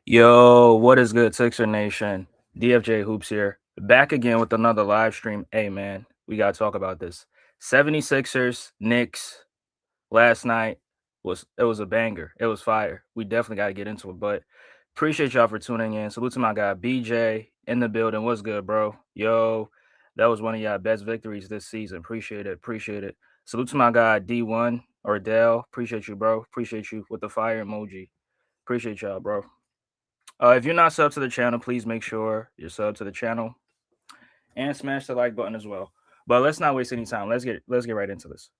Yo, what is good, Sixer Nation? DFJ Hoops here. Back again with another live stream. Hey, man, we got to talk about this. 76ers, Knicks, last night was a banger. It was fire. We definitely got to get into it, but appreciate y'all for tuning in. Salute to my guy, BJ, in the building. What's good, bro? Yo, that was one of y'all best victories this season. Appreciate it. Appreciate it. Salute to my guy, D1 or Dell. Appreciate you, bro. Appreciate you with the fire emoji. Appreciate y'all, bro. If you're not subbed to the channel, please make sure you're subbed to the channel and smash the like button as well. But let's not waste any time. Let's get right into this.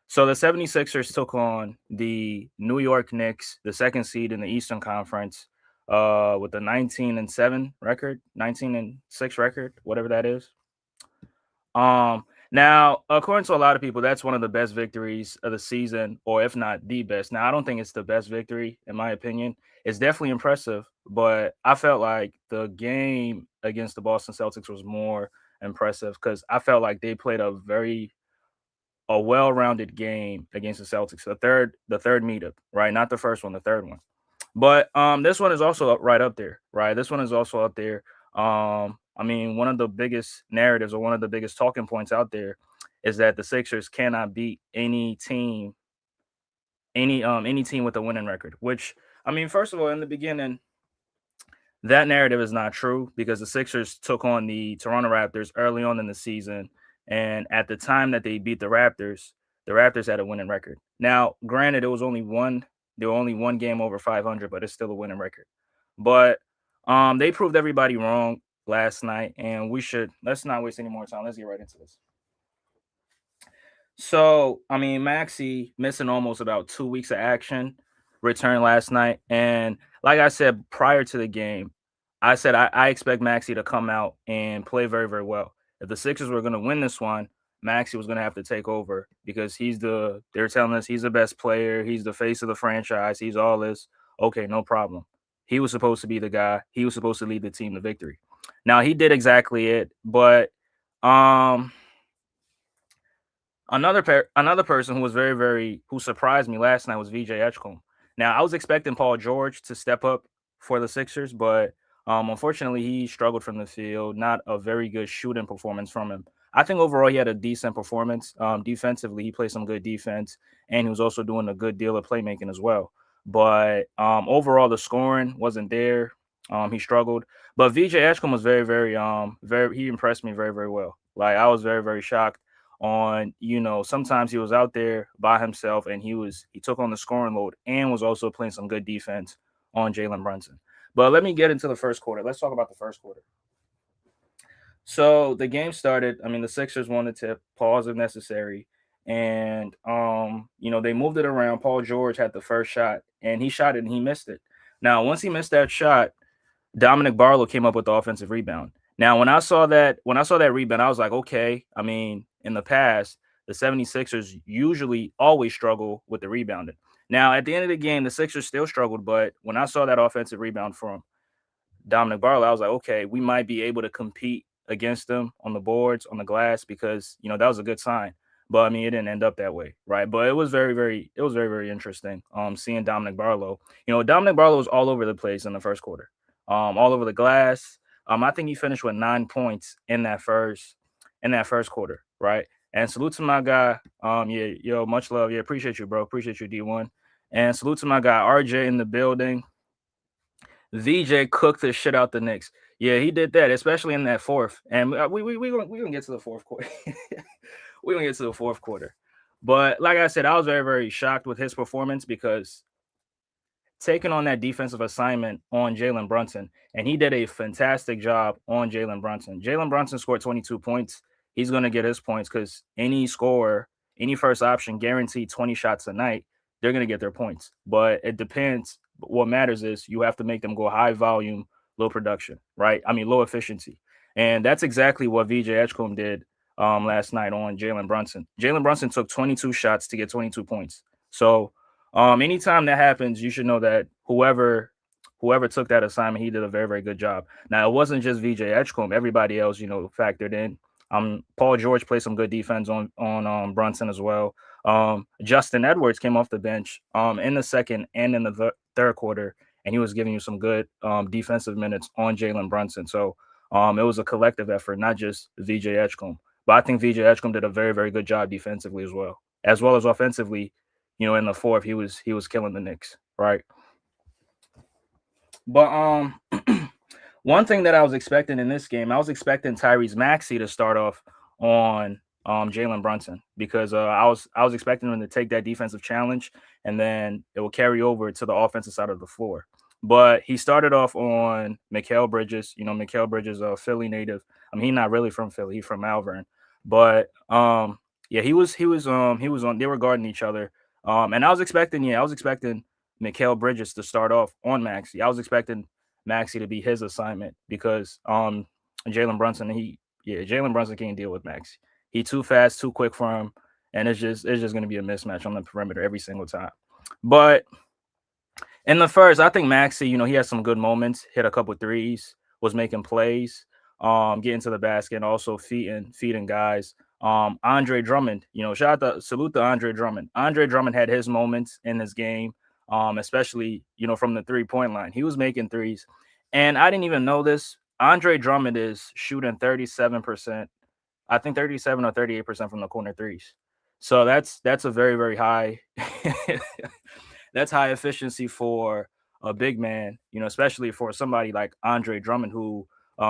So the 76ers took on the New York Knicks, the second seed in the Eastern Conference, with a 19-7 record, 19-6 record, whatever that is. Now, according to a lot of people, that's one of the best victories of the season, or if not the best. Now, I don't think it's the best victory, in my opinion. It's definitely impressive, but I felt like the game against the Boston Celtics was more impressive because I felt like they played a well-rounded game against the Celtics. The third meetup, right? Not the first one, the third one. But this one is also right up there, right? This one is also up there. I mean, one of the biggest narratives or one of the biggest talking points out there is that the Sixers cannot beat any team with a winning record. Which I mean, first of all, in the beginning, that narrative is not true because the Sixers took on the Toronto Raptors early on in the season, and at the time that they beat the Raptors had a winning record. Now, granted, it was only one. They were only one game over 500, but it's still a winning record. But they proved everybody wrong last night, and let's not waste any more time. Let's get right into this. So, I mean, Maxey missing almost about 2 weeks of action, returned last night. And like I said prior to the game, I said I expect Maxey to come out and play very, very well. If the Sixers were going to win this one, Maxey was going to have to take over because they're telling us he's the best player. He's the face of the franchise. He's all this. Okay, no problem. He was supposed to be the guy. He was supposed to lead the team to victory. Now, he did exactly it, but um, another person who was who surprised me last night was VJ Edgecombe. Now I was expecting Paul George to step up for the Sixers, but unfortunately he struggled from the field. Not a very good shooting performance from him. I think overall he had a decent performance. Defensively, he played some good defense, and he was also doing a good deal of playmaking as well. But overall, the scoring wasn't there. He struggled, but VJ Edgecombe was very he impressed me very well. Like I was very shocked on, sometimes he was out there by himself and he took on the scoring load and was also playing some good defense on Jalen Brunson. But let me get into the first quarter. Let's talk about the first quarter. So the game started. I mean, the Sixers wanted to pause if necessary. And they moved it around. Paul George had the first shot and he shot it and he missed it. Now, once he missed that shot, Dominic Barlow came up with the offensive rebound. Now, when I saw that rebound, I was like, okay. I mean, in the past, the 76ers usually always struggle with the rebounding. Now, at the end of the game, the Sixers still struggled, but when I saw that offensive rebound from Dominic Barlow, I was like, okay, we might be able to compete against them on the boards, on the glass, because that was a good sign. But I mean, it didn't end up that way, right? But it was very interesting. Seeing Dominic Barlow. Dominic Barlow was all over the place in the first quarter, all over the glass. I think he finished with 9 points in that first quarter, right? And salute to my guy. Yeah, yo, much love. Yeah, appreciate you, bro. Appreciate you, D1. And salute to my guy RJ in the building. VJ cooked the shit out the Knicks. Yeah, he did that, especially in that fourth. And we gonna get to the fourth quarter. We're gonna get to the fourth quarter. But like I said, I was very shocked with his performance because taking on that defensive assignment on Jalen Brunson, and he did a fantastic job on Jalen Brunson. Jalen Brunson scored 22 points. He's gonna get his points because any scorer, any first option, guaranteed 20 shots a night, they're gonna get their points. But it depends. What matters is you have to make them go high volume, low production, right? I mean, low efficiency. And that's exactly what VJ Edgecombe did last night on Jalen Brunson. Jalen Brunson took 22 shots to get 22 points. So anytime that happens, you should know that whoever took that assignment, he did a very good job. Now it wasn't just VJ Edgecombe; everybody else, factored in. Paul George played some good defense on Brunson as well. Justin Edwards came off the bench in the second and in the third quarter and he was giving you some good defensive minutes on Jalen Brunson. So it was a collective effort, not just VJ Edgecombe. But I think VJ Edgecombe did a very, very good job defensively as well as offensively. In the fourth, he was killing the Knicks, right? But one thing that I was expecting in this game, I was expecting Tyrese Maxey to start off on Jalen Brunson because I was expecting him to take that defensive challenge and then it will carry over to the offensive side of the floor. But he started off on Mikal Bridges. Mikal Bridges, a Philly native. I mean, he's not really from Philly; he's from Malvern. But yeah, he was on. They were guarding each other. And I was expecting Mikal Bridges to start off on Maxey. I was expecting Maxey to be his assignment because Jalen Brunson Jalen Brunson can't deal with Maxey. He too fast, too quick for him, and it's just going to be a mismatch on the perimeter every single time. But in the first, I think Maxey, he had some good moments, hit a couple threes, was making plays, getting to the basket, and also feeding guys. Andre Drummond, salute to Andre Drummond. Andre Drummond had his moments in this game, especially from the 3-point line. He was making threes, and I didn't even know this. Andre Drummond is shooting 37%. I think 37 or 38% from the corner threes. So that's a very, very high that's high efficiency for a big man, especially for somebody like Andre Drummond, who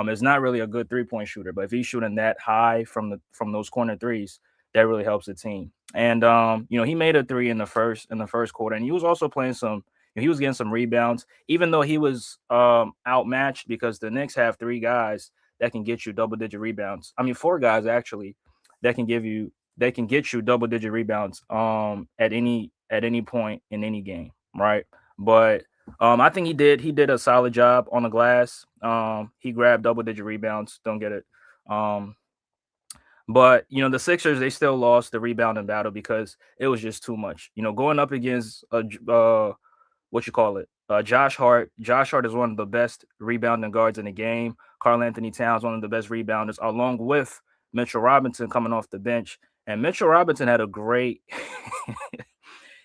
is not really a good 3-point shooter. But if he's shooting that high from those corner threes, that really helps the team. And he made a three in the first quarter, and he was also playing some. He was getting some rebounds, even though he was outmatched because the Knicks have three guys that can get you double digit rebounds. I mean, four guys actually that can get you double digit rebounds at any point in any game, right? But I think he did a solid job on the glass. He grabbed double digit rebounds. Don't get it. Um, but the Sixers, they still lost the rebounding battle because it was just too much. Going up against what you call it, Josh Hart. Josh Hart is one of the best rebounding guards in the game. Karl Anthony Towns, one of the best rebounders, along with Mitchell Robinson coming off the bench. And Mitchell Robinson had a great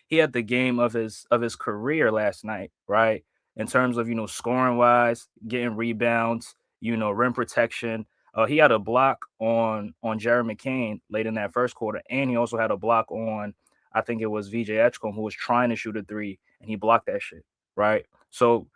he had the game of his career last night, right? In terms of scoring wise, getting rebounds, rim protection. He had a block on Jared McCain late in that first quarter, and he also had a block on I think it was VJ Edgecombe who was trying to shoot a three, and he blocked that shit, right? So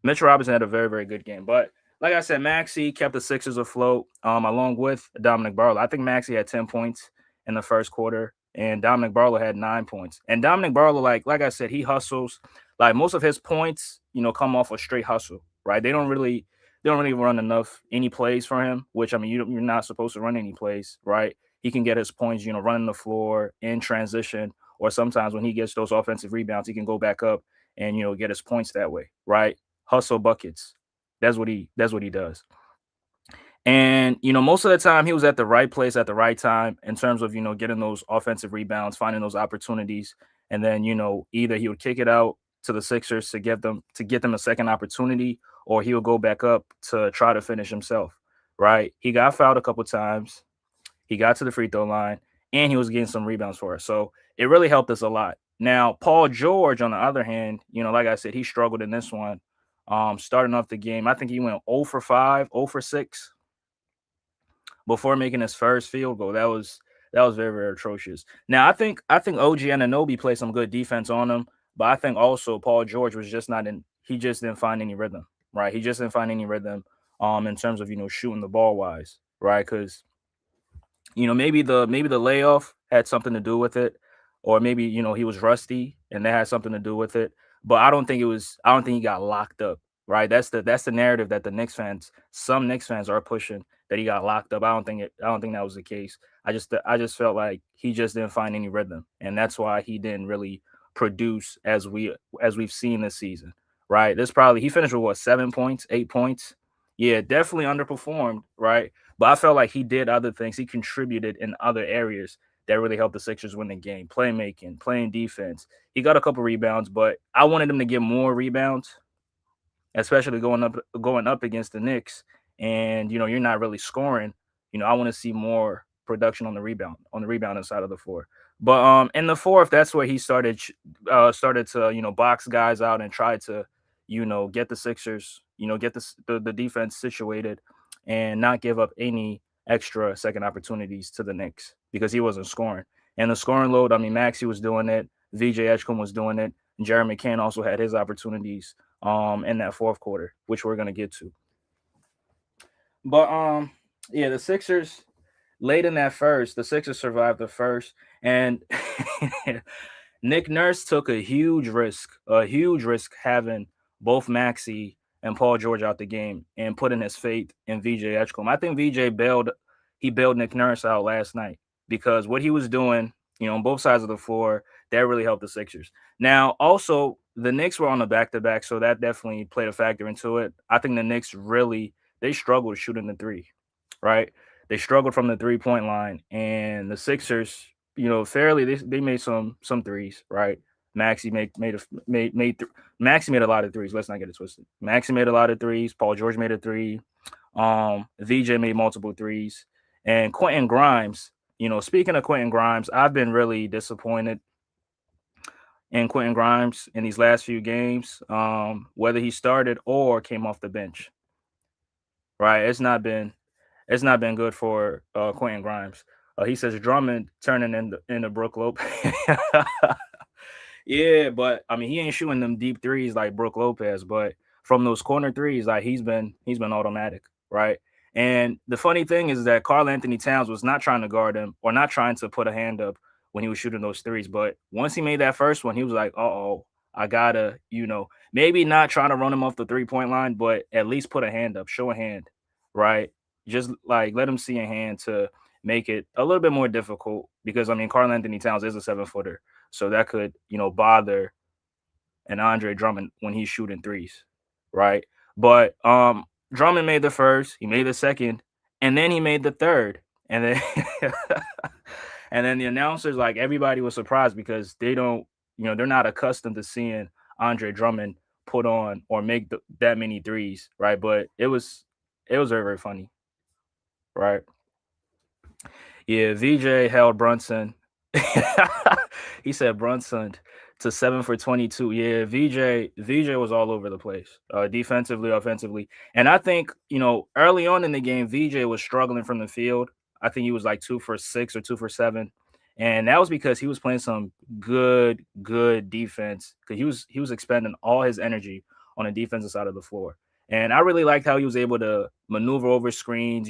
Mitchell Robinson had a very, very good game. But like I said, Maxey kept the Sixers afloat, along with Dominic Barlow. I think Maxey had 10 points in the first quarter, and Dominic Barlow had 9 points. And Dominic Barlow, like I said, he hustles. Like most of his points, come off a straight hustle, right? They don't really run enough any plays for him, which I mean you're not supposed to run any plays, right? He can get his points, running the floor in transition, or sometimes when he gets those offensive rebounds, he can go back up and get his points that way, right? Hustle buckets. That's what he does. And most of the time he was at the right place at the right time in terms of getting those offensive rebounds, finding those opportunities, and then either he would kick it out to the Sixers to get them a second opportunity, or he would go back up to try to finish himself. Right? He got fouled a couple times. He got to the free throw line, and he was getting some rebounds for us. So it really helped us a lot. Now, Paul George, on the other hand, like I said, he struggled in this one. Starting off the game, I think he went 0 for 5, 0 for 6 before making his first field goal. That was very, very atrocious. Now, I think OG Anunoby played some good defense on him, but I think also Paul George was just not in. He just didn't find any rhythm, right? He just didn't find any rhythm, in terms of shooting the ball wise, right? Because maybe the layoff had something to do with it, or maybe he was rusty and that had something to do with it. But I don't think he got locked up, right? That's the narrative that some Knicks fans are pushing, that he got locked up. I don't think that was the case. I just felt like he just didn't find any rhythm, and that's why he didn't really produce as we've seen this season, right? This probably he finished with what, 7 points, 8 points. Yeah, definitely underperformed, right? But I felt like he did other things. He contributed in other areas that really helped the Sixers win the game. Playmaking, playing defense. He got a couple rebounds, but I wanted him to get more rebounds, especially going up against the Knicks. And you're not really scoring. I want to see more production on the rebounding side of the floor. But in the fourth, that's where he started to box guys out and try to get the Sixers, get the defense situated and not give up any extra second opportunities to the Knicks because he wasn't scoring. And the scoring load, I mean, Maxey was doing it, VJ Edgecombe was doing it, and Jeremy McCann also had his opportunities in that fourth quarter, which we're gonna get to. But yeah, the Sixers late in that first, the Sixers survived the first, and Nick Nurse took a huge risk having both Maxey and Paul George out the game and putting his faith in VJ Edgecombe. I think he bailed Nick Nurse out last night because what he was doing, on both sides of the floor, that really helped the Sixers. Now, also, the Knicks were on the back-to-back, so that definitely played a factor into it. I think the Knicks really they struggled shooting the three, right? They struggled from the 3-point line, and the Sixers, fairly they made some threes, right? Maxey Maxey made a lot of threes. Let's not get it twisted. Maxey made a lot of threes. Paul George made a three. VJ made multiple threes, and Quentin Grimes. Speaking of Quentin Grimes, I've been really disappointed in Quentin Grimes in these last few games, whether he started or came off the bench. Right? It's not been good for Quentin Grimes. He says Drummond turning into Brook Lopez. Yeah, but I mean he ain't shooting them deep threes like Brook Lopez, but from those corner threes, like he's been automatic, right? And the funny thing is that Karl Anthony Towns was not trying to guard him or not trying to put a hand up when he was shooting those threes. But once he made that first one, he was like, oh, I gotta, maybe not trying to run him off the 3-point line, but at least put a hand up, show a hand, right? Just like let him see a hand to make it a little bit more difficult because I mean Karl Anthony Towns is a 7-footer. So that could, bother an Andre Drummond when he's shooting threes, right? But Drummond made the first, he made the second, and then he made the third. And then and then the announcers, like everybody was surprised because they don't, they're not accustomed to seeing Andre Drummond put on or make that many threes, right? But it was very, very funny, right? Yeah, VJ held Brunson. He said Brunson to 7 for 22. Yeah, VJ was all over the place, defensively, offensively, and I think early on in the game, VJ was struggling from the field. I think he was like 2 for 6 or 2 for 7, and that was because he was playing some good defense because he was expending all his energy on the defensive side of the floor. And I really liked how he was able to maneuver over screens,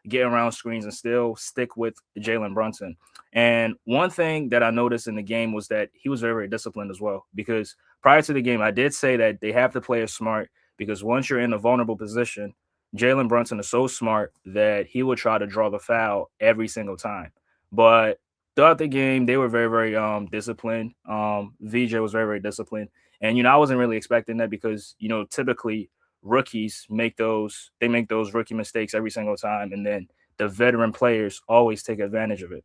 get around screens and still stick with Jalen Brunson. And one thing that I noticed in the game was that he was very, very disciplined as well. Because prior to the game, I did say that they have to play it smart because once you're in a vulnerable position, Jalen Brunson is so smart that he will try to draw the foul every single time. But throughout the game, they were very, very disciplined. VJ was very, very disciplined. And I wasn't really expecting that because typically rookies make those rookie mistakes every single time, and then the veteran players always take advantage of it,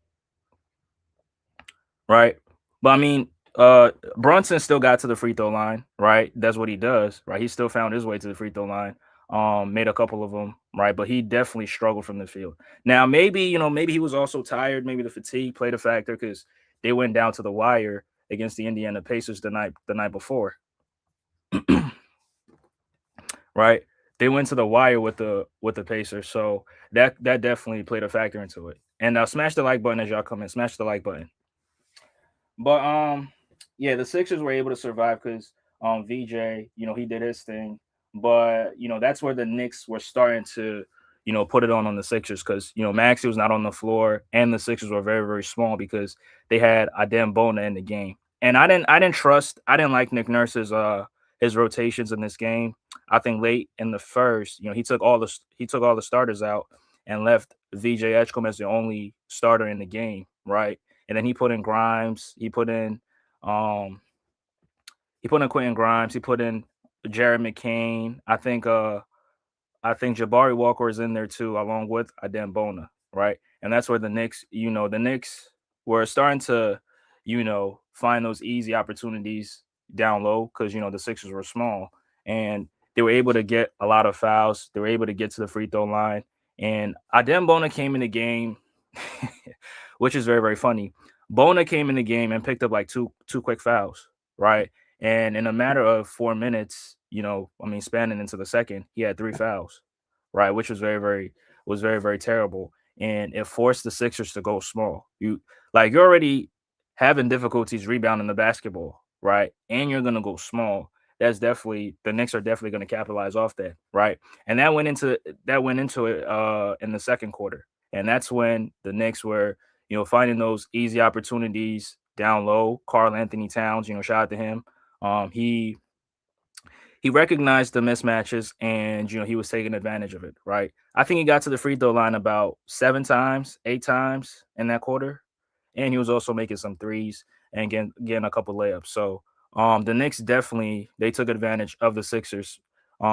right? But I mean, Brunson still got to the free throw line, right? That's what he does, right? He still found his way to the free throw line, made a couple of them, right? But he definitely struggled from the field. Now, maybe he was also tired. Maybe the fatigue played a factor because they went down to the wire against the Indiana Pacers the night before, right? They went to the wire with the Pacers, so that definitely played a factor into it. And now, smash the like button as y'all come in. Smash the like button. But yeah, the Sixers were able to survive because VJ, he did his thing. But that's where the Knicks were starting to, put it on the Sixers because Maxey was not on the floor and the Sixers were very, very small because they had Adem Bona in the game. And I didn't like Nick Nurse's his rotations in this game. I think late in the first, he took all the starters out and left VJ Edgecombe as the only starter in the game, right? And then he put in Grimes. Um he put in Quentin Grimes. He put in Jared McCain. I think Jabari Walker is in there too, along with Adem Bona, right? And that's where the Knicks were starting to, find those easy opportunities down low because the Sixers were small and they were able to get a lot of fouls. They were able to get to the free throw line. And Adem Bona came in the game, which is very, very funny. Bona came in the game and picked up like two quick fouls, right? And in a matter of 4 minutes, spanning into the second, he had 3 fouls, right, which was very, very terrible, and it forced the Sixers to go small. You're already having difficulties rebounding the basketball, right, and you're gonna go small. That's definitely the Knicks are definitely going to capitalize off that, right? And that went into it in the second quarter, and that's when the Knicks were finding those easy opportunities down low. Karl Anthony Towns, shout out to him. He recognized the mismatches, and he was taking advantage of it, right? I think he got to the free throw line about 7 times, 8 times in that quarter, and he was also making some threes and getting a couple layups. So the Knicks definitely they took advantage of the Sixers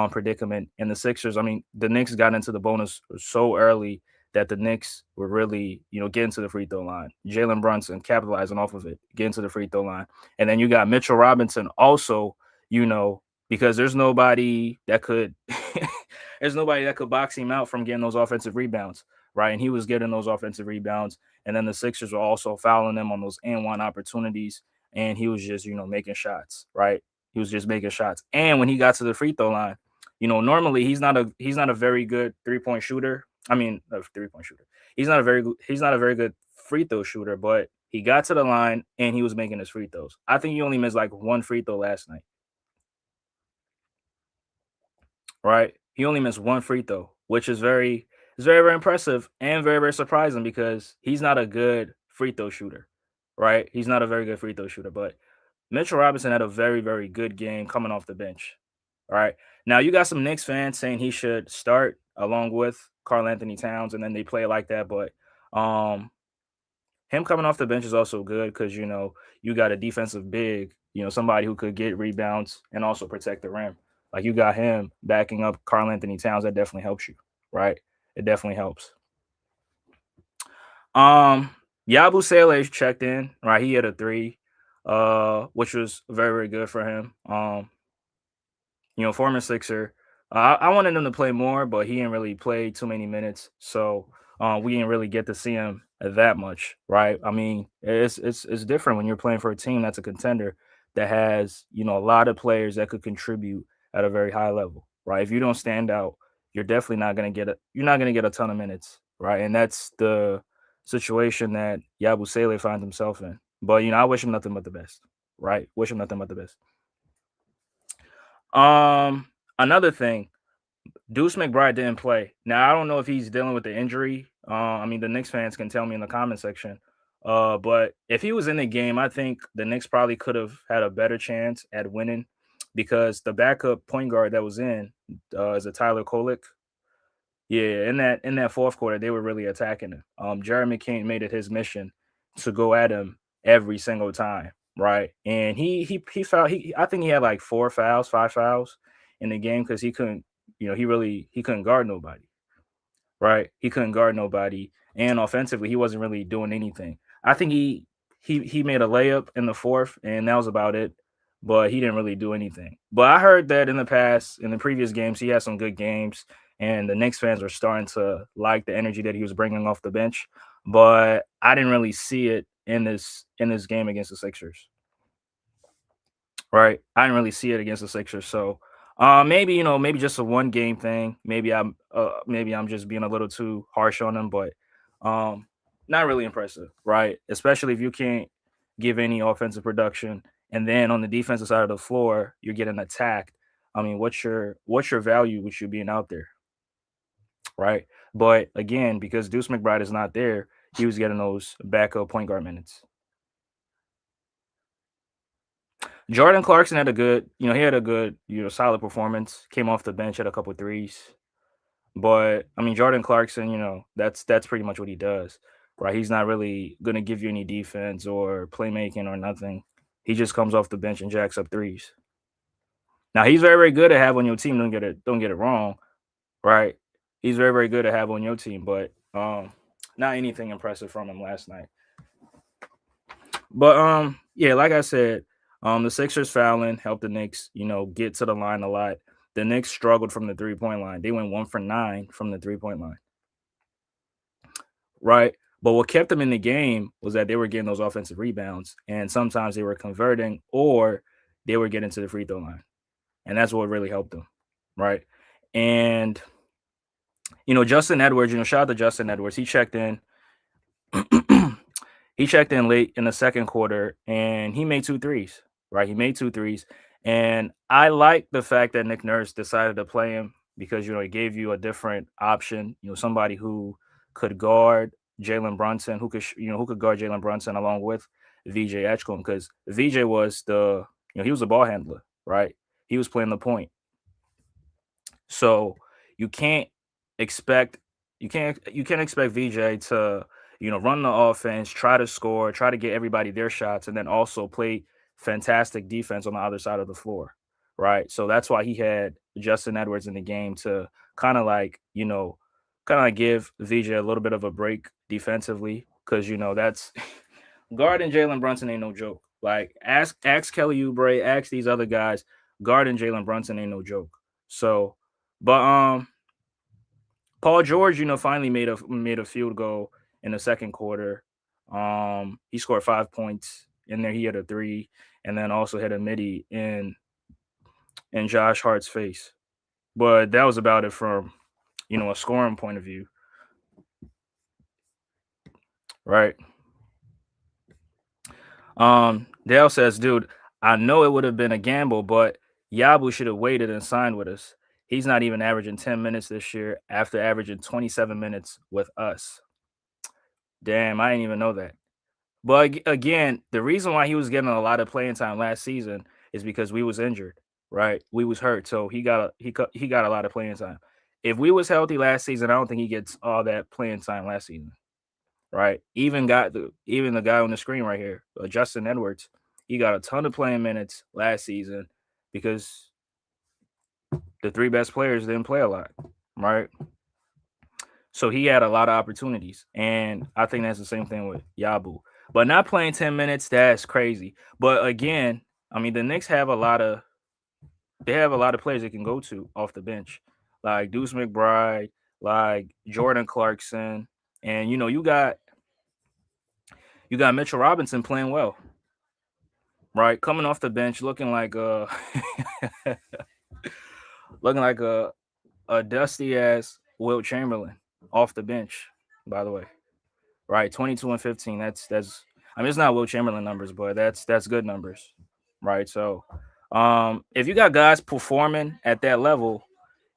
predicament, and the Knicks got into the bonus so early that the Knicks were really getting to the free throw line. Jalen Brunson capitalizing off of it, getting to the free throw line, and then you got Mitchell Robinson also. You know, because there's nobody that could box him out from getting those offensive rebounds, right? And he was getting those offensive rebounds, and then the Sixers were also fouling them on those and one opportunities, and he was just making shots, right? He was just making shots, and when he got to the free throw line, normally he's not a very good 3 point shooter. I mean, a 3 point shooter. He's not a very good free throw shooter, but he got to the line and he was making his free throws. I think he only missed like one free throw last night, right? He only missed one free throw, which is very, very impressive and very, very surprising because he's not a good free throw shooter, right? He's not a very good free throw shooter, but Mitchell Robinson had a very, very good game coming off the bench. All right. Now you got some Knicks fans saying he should start along with Karl Anthony Towns, and then they play like that. But um, him coming off the bench is also good because you got a defensive big, somebody who could get rebounds and also protect the rim. Like you got him backing up Karl Anthony Towns, that definitely helps you, right? It definitely helps. Um, Yabu Sele checked in, right? He hit a three, which was very, very good for him. Former Sixer. I wanted him to play more, but he didn't really play too many minutes, so we didn't really get to see him that much, right? I mean, it's different when you're playing for a team that's a contender that has a lot of players that could contribute at a very high level, right? If you don't stand out, you're not gonna get a ton of minutes, right? And that's the situation that Yabu Sele finds himself in. But I wish him nothing but the best, right? Wish him nothing but the best. Another thing, Deuce McBride didn't play. Now I don't know if he's dealing with the injury. The Knicks fans can tell me in the comment section. But if he was in the game, I think the Knicks probably could have had a better chance at winning because the backup point guard that was in is a Tyler Kolek. Yeah, in that fourth quarter, they were really attacking him. Jeremy King made it his mission to go at him every single time, right? And he fouled. I think he had like 4 fouls, 5 fouls in the game because he couldn't, he couldn't guard nobody, right? He couldn't guard nobody, and offensively, he wasn't really doing anything. I think he made a layup in the fourth, and that was about it. But he didn't really do anything. But I heard that in the previous games, he had some good games, and the Knicks fans were starting to like the energy that he was bringing off the bench. But I didn't really see it in this game against the Sixers. Right. I didn't really see it against the Sixers. So maybe, maybe just a one game thing. Maybe I'm just being a little too harsh on them, but um not really impressive, right? Especially if you can't give any offensive production and then on the defensive side of the floor, you're getting attacked. I mean, what's your value with you being out there, right? But again, because Deuce McBride is not there, he was getting those backup point guard minutes. Jordan Clarkson had a good, he had a good, solid performance. Came off the bench, had a couple threes. But I mean, Jordan Clarkson, that's pretty much what he does, right? He's not really gonna give you any defense or playmaking or nothing. He just comes off the bench and jacks up threes. Now he's very, very good to have on your team. Don't get it wrong, right? He's very, very good to have on your team, but not anything impressive from him last night. But yeah, like I said, the Sixers fouling helped the Knicks, get to the line a lot. The Knicks struggled from the 3 point line. They went 1 for 9 from the 3 point line, right? But what kept them in the game was that they were getting those offensive rebounds, and sometimes they were converting or they were getting to the free throw line. and that's what really helped him, right? And Justin Edwards, shout out to Justin Edwards. He checked in. He checked in late in the second quarter and he made two threes, right? He made two threes. And I like the fact that Nick Nurse decided to play him because, it gave you a different option, somebody who could guard Jalen Brunson, who could guard Jalen Brunson along with VJ Edgecombe because VJ was he was a ball handler, right? He was playing the point. So you can't expect you can't expect VJ to run the offense, try to score, try to get everybody their shots, and then also play fantastic defense on the other side of the floor, right? So that's why he had Justin Edwards in the game to kind of like give VJ a little bit of a break defensively because that's guarding Jalen Brunson ain't no joke. Like ask Kelly Oubre, ask these other guys, guarding Jalen Brunson ain't no joke. So, but Paul George, finally made a field goal in the second quarter. He scored 5 points in there. He had a three, and then also had a midi in Josh Hart's face. But that was about it from a scoring point of view, right? Dale says, dude, I know it would have been a gamble, but Yabu should have waited and signed with us. He's not even averaging 10 minutes this year after averaging 27 minutes with us. Damn, I didn't even know that. But again, the reason why he was getting a lot of playing time last season is because we was injured, right? We was hurt, so he got a lot of playing time. If we was healthy last season, I don't think he gets all that playing time last season, right? Even the guy on the screen right here, Justin Edwards, he got a ton of playing minutes last season because the three best players didn't play a lot, right? So he had a lot of opportunities, and I think that's the same thing with Yabu. But not playing 10 minutes, that's crazy. But again, I mean, the Knicks have a lot of players they can go to off the bench, like Deuce McBride, like Jordan Clarkson, and you got Mitchell Robinson playing well, right? Coming off the bench, looking like looking like a dusty ass Wilt Chamberlain off the bench. By the way, right? 22 and 15. That's. I mean, it's not Wilt Chamberlain numbers, but that's good numbers, right? So, if you got guys performing at that level,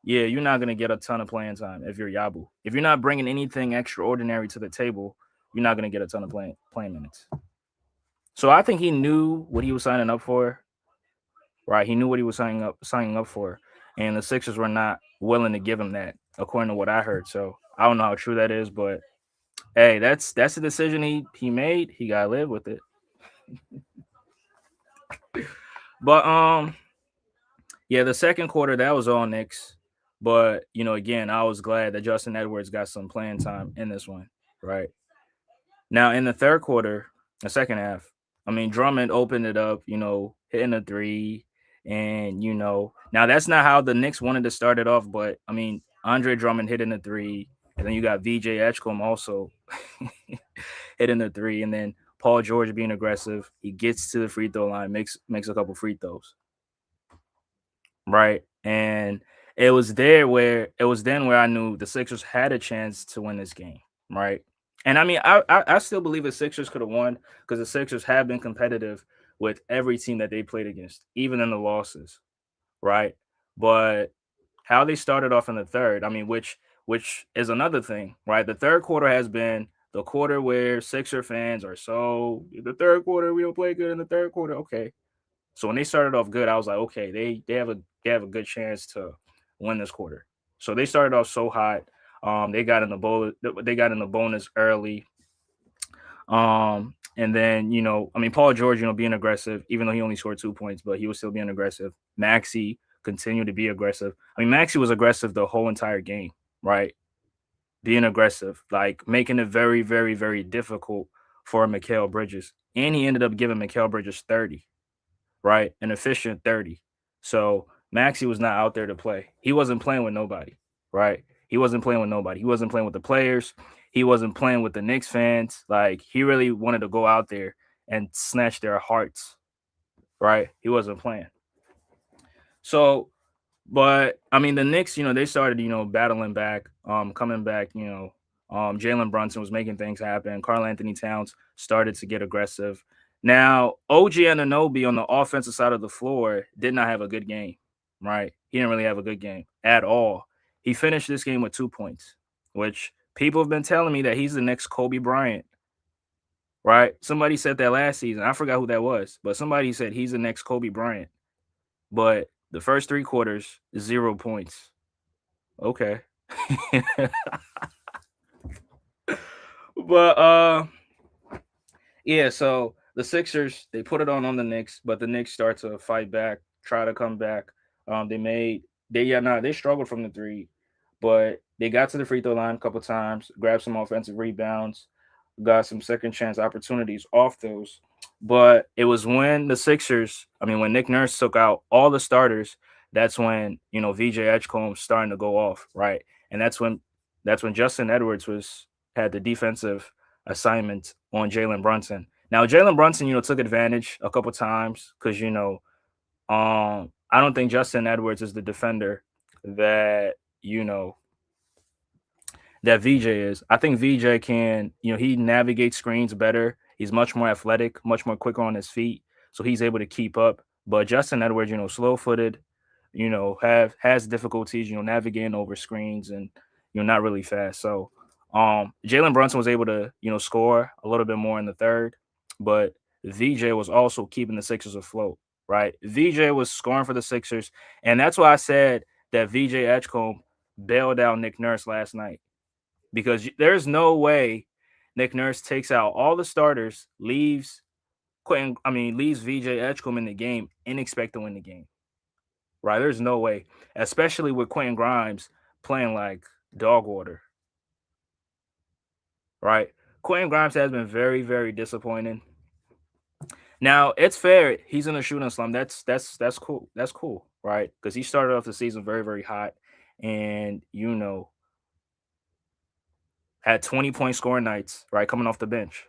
yeah, you're not gonna get a ton of playing time if you're Yabu. If you're not bringing anything extraordinary to the table, you're not gonna get a ton of playing minutes. So I think he knew what he was signing up for, right? He knew what he was signing up for, and the Sixers were not willing to give him that, according to what I heard. So I don't know how true that is, but hey, that's the decision he made. He gotta live with it. But yeah, the second quarter that was all Knicks. But again, I was glad that Justin Edwards got some playing time in this one, right? Now in the third quarter, the second half, I mean Drummond opened it up, hitting a three, and now that's not how the Knicks wanted to start it off, but I mean Andre Drummond hitting a three, and then you got VJ Edgecombe also hitting a three, and then Paul George being aggressive. He gets to the free throw line, makes a couple free throws, right? And it was then where I knew the Sixers had a chance to win this game, right? And I mean, I still believe the Sixers could have won because the Sixers have been competitive with every team that they played against, even in the losses, right? But how they started off in the third, I mean, which is another thing, right? The third quarter has been the quarter where Sixer fans are so the third quarter we don't play good in the third quarter. Okay, so when they started off good, I was like, okay, they have a good chance to win this quarter. So they started off so hot. They got in the bonus early. And then I mean, Paul George, being aggressive, even though he only scored 2 points, but he was still being aggressive. Maxey continued to be aggressive. I mean, Maxey was aggressive the whole entire game, right? Being aggressive, like making it very, very, very difficult for Mikal Bridges, and he ended up giving Mikal Bridges 30, right? An efficient 30. So Maxey was not out there to play. He wasn't playing with nobody, right? He wasn't playing with nobody. He wasn't playing with the players. He wasn't playing with the Knicks fans. Like he really wanted to go out there and snatch their hearts, right? He wasn't playing. So, but I mean, the Knicks, they started, battling back, coming back. Jalen Brunson was making things happen. Karl Anthony Towns started to get aggressive. Now, OG Anunoby on the offensive side of the floor did not have a good game, right? He didn't really have a good game at all. He finished this game with 2 points, which people have been telling me that he's the next Kobe Bryant, right? Somebody said that last season. I forgot who that was, but somebody said he's the next Kobe Bryant. But the first 3 quarters, 0 points. Okay. But yeah, so the Sixers, they put it on the Knicks, but the Knicks start to fight back, try to come back. They struggled from the three, but they got to the free throw line a couple times, grabbed some offensive rebounds, got some second chance opportunities off those. But it was when the Sixers, when Nick Nurse took out all the starters, that's when, VJ Edgecombe starting to go off, right? And that's when Justin Edwards had the defensive assignment on Jalen Brunson. Now Jalen Brunson, took advantage a couple times because I don't think Justin Edwards is the defender that you know that VJ is. I think VJ can, he navigates screens better. He's much more athletic, much more quicker on his feet, so he's able to keep up. But Justin Edwards, slow footed, has difficulties, navigating over screens and not really fast. So Jalen Brunson was able to, score a little bit more in the third, but VJ was also keeping the Sixers afloat, right? VJ was scoring for the Sixers, and that's why I said that VJ Edgecombe bailed out Nick Nurse last night because there's no way Nick Nurse takes out all the starters, leaves VJ Edgecombe in the game and expect to win the game. Right? There's no way, especially with Quentin Grimes playing like dog water. Right? Quentin Grimes has been very, very disappointing. Now it's fair. He's in a shooting slump. That's cool. That's cool, right? Because he started off the season very, very hot, and had 20-point scoring nights, right, coming off the bench,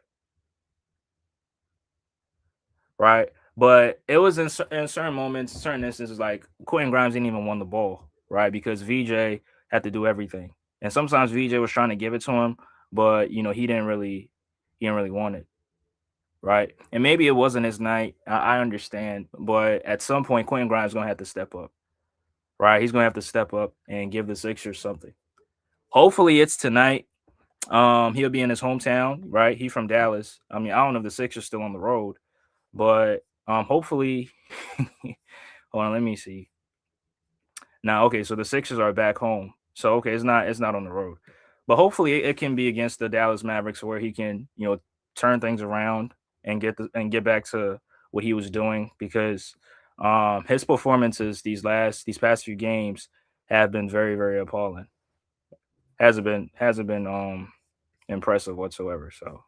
right? But it was in certain moments, certain instances, like Quentin Grimes didn't even want the ball, right? Because VJ had to do everything, and sometimes VJ was trying to give it to him, but he didn't really want it, right? And maybe it wasn't his night. I understand, but at some point, Quentin Grimes is gonna have to step up, right? He's gonna have to step up and give the Sixers something. Hopefully, it's tonight. He'll be in his hometown, right? He from Dallas. I don't know if the Sixers still on the road, but hopefully, hold on, let me see. Now, okay, so the Sixers are back home, so okay, it's not on the road, but hopefully it can be against the Dallas Mavericks where he can turn things around and get back to what he was doing because his performances these past few games have been very, very appalling. Hasn't been impressive whatsoever. So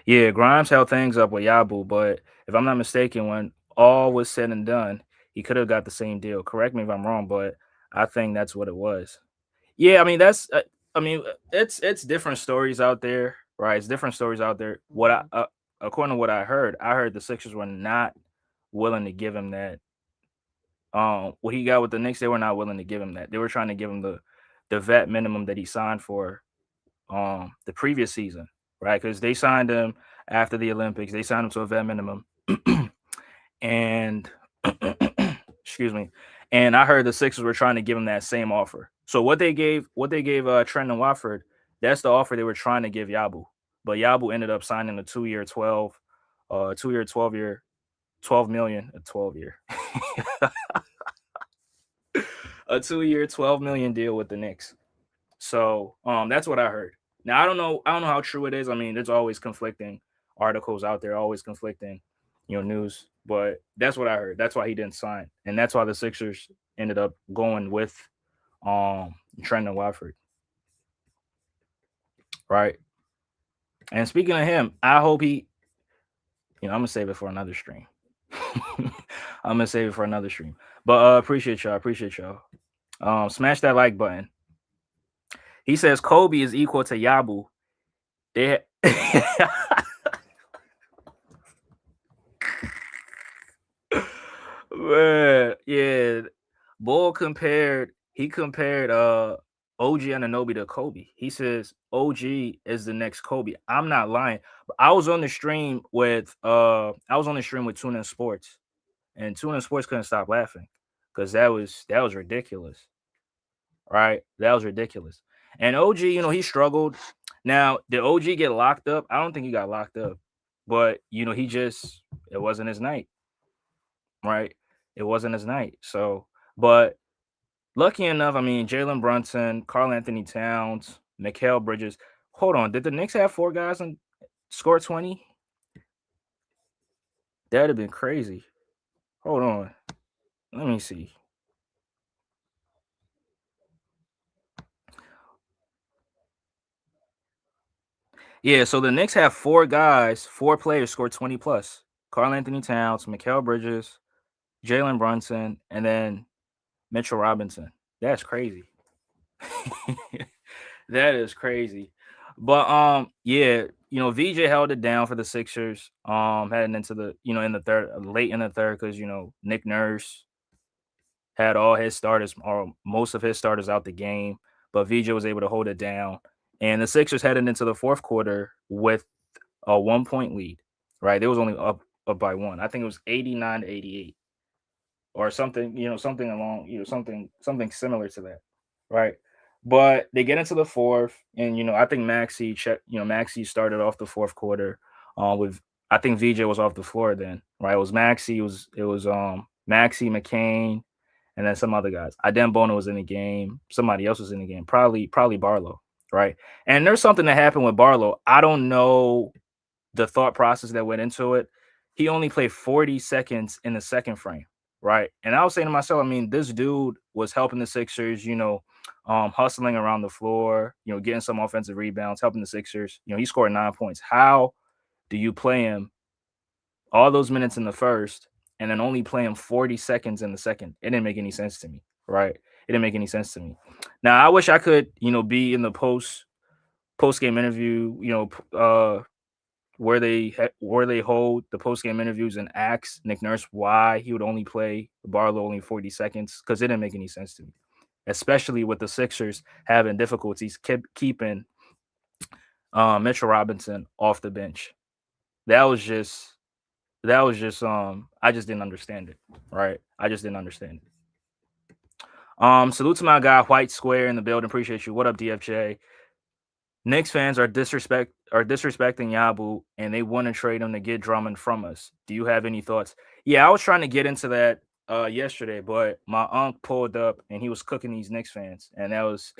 yeah, Grimes held things up with Yabu, but if I'm not mistaken, when all was said and done, he could have got the same deal. Correct me if I'm wrong, but I think that's what it was. Yeah, it's different stories out there, right? It's different stories out there. According to what I heard the Sixers were not willing to give him that. What he got with the Knicks, they were not willing to give him that. They were trying to give him the vet minimum that he signed for the previous season, right? Because they signed him after the Olympics. They signed him to a vet minimum, and excuse me. And I heard the Sixers were trying to give him that same offer. So what they gave Trendon Watford, that's the offer they were trying to give Yabu. But Yabu ended up signing a 2-year 12 million, a 12 year, a 2-year 12 million deal with the Knicks. So that's what I heard. Now I don't know how true it is. There's always conflicting articles out there, always conflicting, news. But that's what I heard. That's why he didn't sign. And that's why the Sixers ended up going with Trendon Watford. Right. And speaking of him, I hope I'm gonna save it for another stream. I'm gonna save it for another stream. But appreciate y'all. Appreciate y'all. Smash that like button. He says Kobe is equal to Yabu. They Yeah. Bull compared he compared OG Anunoby to Kobe. He says OG is the next Kobe. I'm not lying. I was on the stream with Tuna Sports, and Tuna Sports couldn't stop laughing because that was ridiculous. Right? That was ridiculous. And OG, he struggled. Now, did OG get locked up? I don't think he got locked up. But he just it wasn't his night, right? It wasn't his night. So, but lucky enough, I mean, Jalen Brunson, Carl Anthony Towns, Mikal Bridges. Hold on, did the Knicks have four guys and score 20? That'd have been crazy. Hold on, let me see. Yeah, so the Knicks have four players scored 20 plus. Carl Anthony Towns, Mikal Bridges, Jalen Brunson, and then Mitchell Robinson. That's crazy. That is crazy. But yeah, VJ held it down for the Sixers. Heading into the in the third, late in the third, because Nick Nurse had all his starters or most of his starters out the game, but VJ was able to hold it down. And the Sixers headed into the fourth quarter with a 1 point lead. Right, they was only up by one. I think it was 89-88 or something. Something along. Something similar to that. Right. But they get into the fourth, and I think Maxey started off the fourth quarter. With I think VJ was off the floor then, right? It was Maxey, it was Maxey, McCain, and then some other guys. Bono was in the game. Somebody else was in the game. Probably Barlow, right? And there's something that happened with Barlow. I don't know the thought process that went into it. He only played 40 seconds in the second frame, right? And I was saying to myself, I mean, this dude was helping the Sixers, hustling around the floor, getting some offensive rebounds, helping the Sixers. He scored 9 points. How do you play him all those minutes in the first and then only play him 40 seconds in the second? It didn't make any sense to me, right? It didn't make any sense to me. Now, I wish I could, be in the post game interview, where they hold the post game interviews and ask Nick Nurse why he would only play Barlow only 40 seconds, because it didn't make any sense to me, especially with the Sixers having difficulties keeping Mitchell Robinson off the bench. That was just I just didn't understand it, right? I just didn't understand it. Salute to my guy White Square in the building. Appreciate you. What up, DFJ? Knicks fans are disrespecting Yabu, and they want to trade him to get Drummond from us. Do you have any thoughts? Yeah, I was trying to get into that yesterday, but my uncle pulled up and he was cooking these Knicks fans, and that was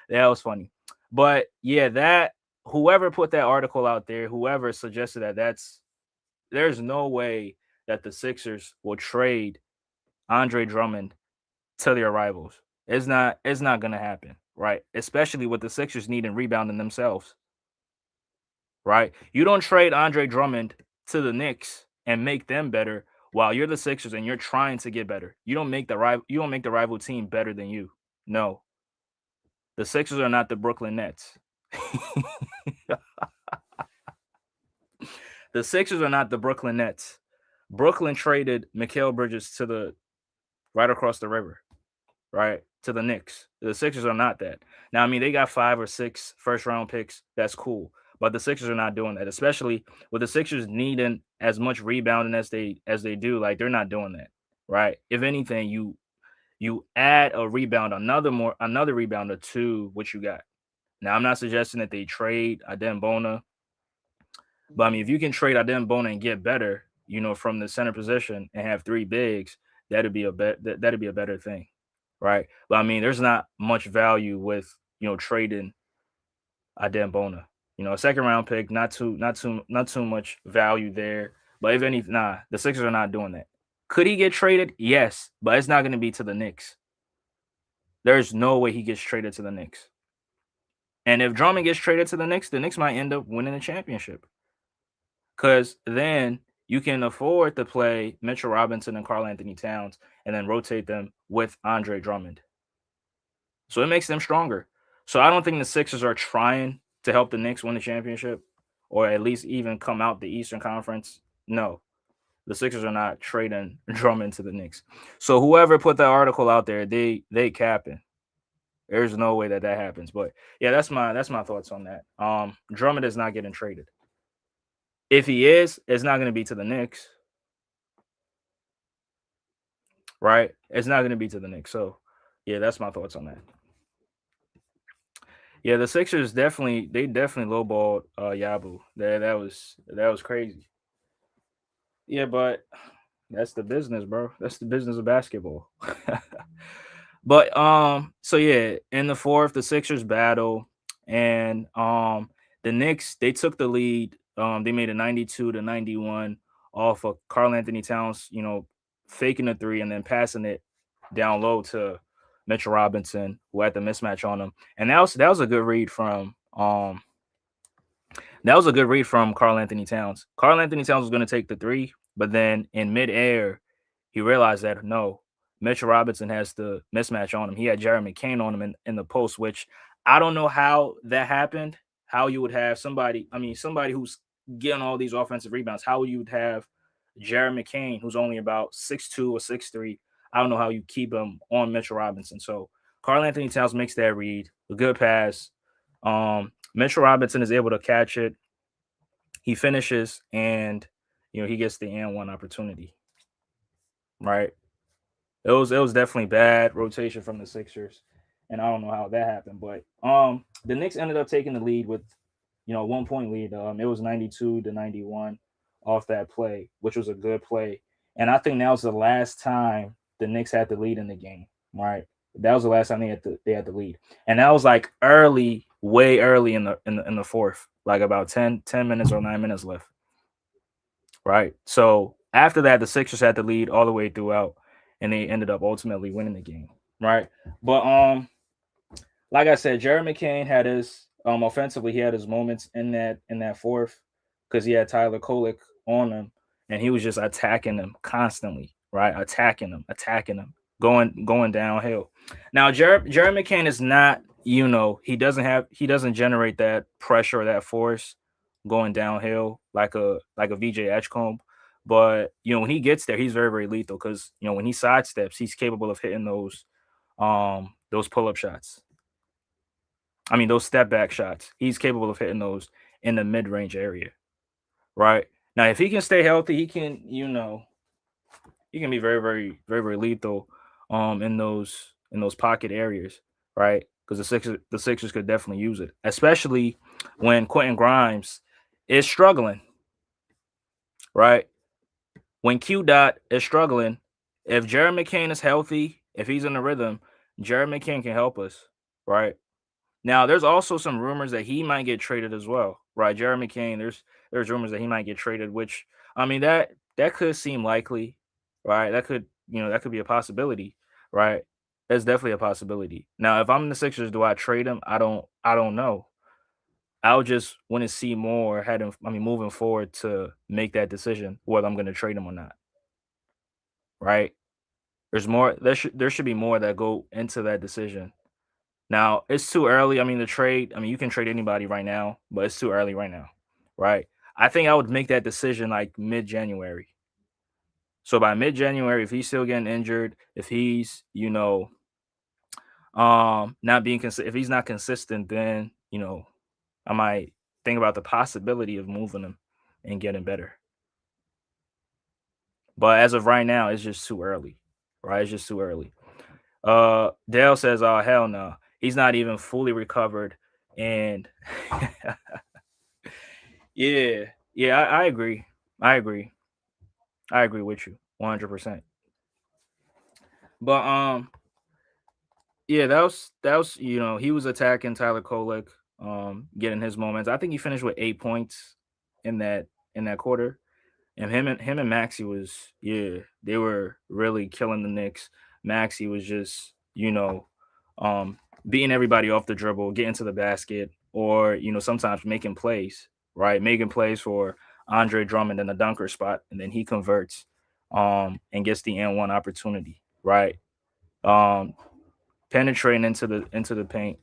that was funny. But yeah, that whoever put that article out there, whoever suggested there's no way that the Sixers will trade Andre Drummond to their rivals. It's not gonna happen, right? Especially with the Sixers needing rebounding themselves, right? You don't trade Andre Drummond to the Knicks and make them better while you're the Sixers and you're trying to get better. You don't make the rival team better than you. No. The Sixers are not the Brooklyn Nets. The Sixers are not the Brooklyn Nets. Brooklyn traded Mikal Bridges to the right across the river, right? To the Knicks. The Sixers are not that. Now, I mean, they got 5 or 6 first round picks. That's cool. But the Sixers are not doing that, especially with the Sixers needing as much rebounding as they do. Like, they're not doing that, right? If anything, you add a rebound, another rebounder to what you got. Now, I'm not suggesting that they trade Adembona, but I mean, if you can trade Adembona and get better, from the center position and have 3 bigs, that'd be a better thing, right? But I mean, there's not much value with trading Adembona. A second round pick, not too much value there. But if any, nah, the Sixers are not doing that. Could he get traded? Yes, but it's not going to be to the Knicks. There's no way he gets traded to the Knicks. And if Drummond gets traded to the Knicks might end up winning the championship. Because then you can afford to play Mitchell Robinson and Carl Anthony Towns and then rotate them with Andre Drummond. So it makes them stronger. So I don't think the Sixers are trying to help the Knicks win the championship or at least even come out the Eastern Conference. No. the Sixers are not trading Drummond to the Knicks. So whoever put that article out there, they capping. There's no way that happens. But yeah, that's my thoughts on that. Drummond is not getting traded. If he is, it's not going to be to the Knicks, right? It's not going to be to the Knicks. So yeah, that's my thoughts on that. Yeah, the Sixers definitely lowballed Yabu. That was crazy. Yeah, but that's the business, bro. That's the business of basketball. But so yeah, in the fourth, the Sixers battle, and the Knicks, they took the lead. They made a 92-91 off of Karl Anthony Towns, faking a three and then passing it down low to Mitchell Robinson, who had the mismatch on him. And that was a good read from Karl Anthony Towns. Karl Anthony Towns was going to take the three, but then in midair, he realized that no, Mitchell Robinson has the mismatch on him. He had Jeremy Kane on him in the post, which I don't know how that happened. How you would have somebody who's getting all these offensive rebounds, how you would have Jeremy Kane, who's only about 6'2" or 6'3". I don't know how you keep him on Mitchell Robinson. So Karl Anthony Towns makes that read, a good pass. Mitchell Robinson is able to catch it. He finishes, and he gets the and one opportunity. Right. It was definitely bad rotation from the Sixers, and I don't know how that happened. But the Knicks ended up taking the lead with 1 point lead. It was 92-91 off that play, which was a good play. And I think that was the last time the Knicks had the lead in the game. Right. That was the last time they had the lead, and that was like early, way early in the fourth, like about 10 minutes or 9 minutes left. Right. So after that, the Sixers had the lead all the way throughout, and they ended up ultimately winning the game. Right. But like I said, Jeremy Kane had his offensively, he had his moments in that fourth because he had Tyler Kolek on him, and he was just attacking him constantly, right? Attacking him, going downhill. Now, Jeremy Kane is not, he doesn't generate that pressure or that force going downhill like a VJ Edgecombe. But when he gets there, he's very, very lethal because when he sidesteps, he's capable of hitting those pull up shots. I mean, those step back shots. He's capable of hitting those in the mid range area, right? Now, if he can stay healthy, he can be very, very, very, very lethal in those pocket areas, right? Because the Sixers could definitely use it, especially when Quentin Grimes is struggling, right? When Q Dot is struggling, if Jared McCain is healthy, if he's in the rhythm, Jared McCain can help us, right? Now, there's also some rumors that he might get traded as well, right? Jeremy Kane, there's rumors that he might get traded, which I mean that could seem likely, right? That could be a possibility, right? That's definitely a possibility. Now, if I'm in the Sixers, do I trade him? I don't know. I would just want to see more moving forward to make that decision whether I'm going to trade him or not, right? There's more there should be more that go into that decision. Now, it's too early. I mean, you can trade anybody right now, but it's too early right now, right? I think I would make that decision like mid-January. So by mid-January, if he's still getting injured, if he's, not being if he's not consistent, then, I might think about the possibility of moving him and getting better. But as of right now, it's just too early, right? It's just too early. Dale says, "Oh hell no, he's not even fully recovered." And yeah, yeah, I agree. I agree. I agree with you 100%. But yeah, that was he was attacking Tyler Kolek, getting his moments. I think he finished with 8 points in that quarter. And him and Maxey was, yeah, they were really killing the Knicks. Maxey was just, beating everybody off the dribble, getting to the basket, or sometimes making plays, right? Making plays for Andre Drummond in the dunker spot, and then he converts, and gets the N1 opportunity, right? Um, Penetrating into the paint.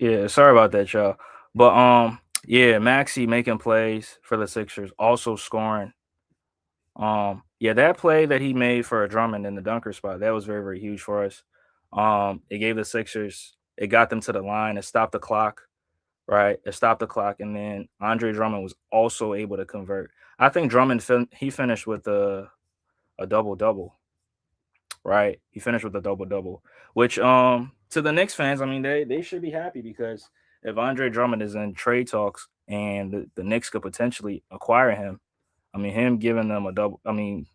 Yeah, sorry about that, y'all. But yeah, Maxey making plays for the Sixers, also scoring. Yeah, that play that he made for a Drummond in the dunker spot, that was very, very huge for us. It gave the Sixers, it got them to the line, it stopped the clock, right? It stopped the clock, and then Andre Drummond was also able to convert. I think Drummond he finished with a double double, right? He finished with a double double, which to the Knicks fans, I mean they should be happy because if Andre Drummond is in trade talks and the Knicks could potentially acquire him, I mean him giving them a double, I mean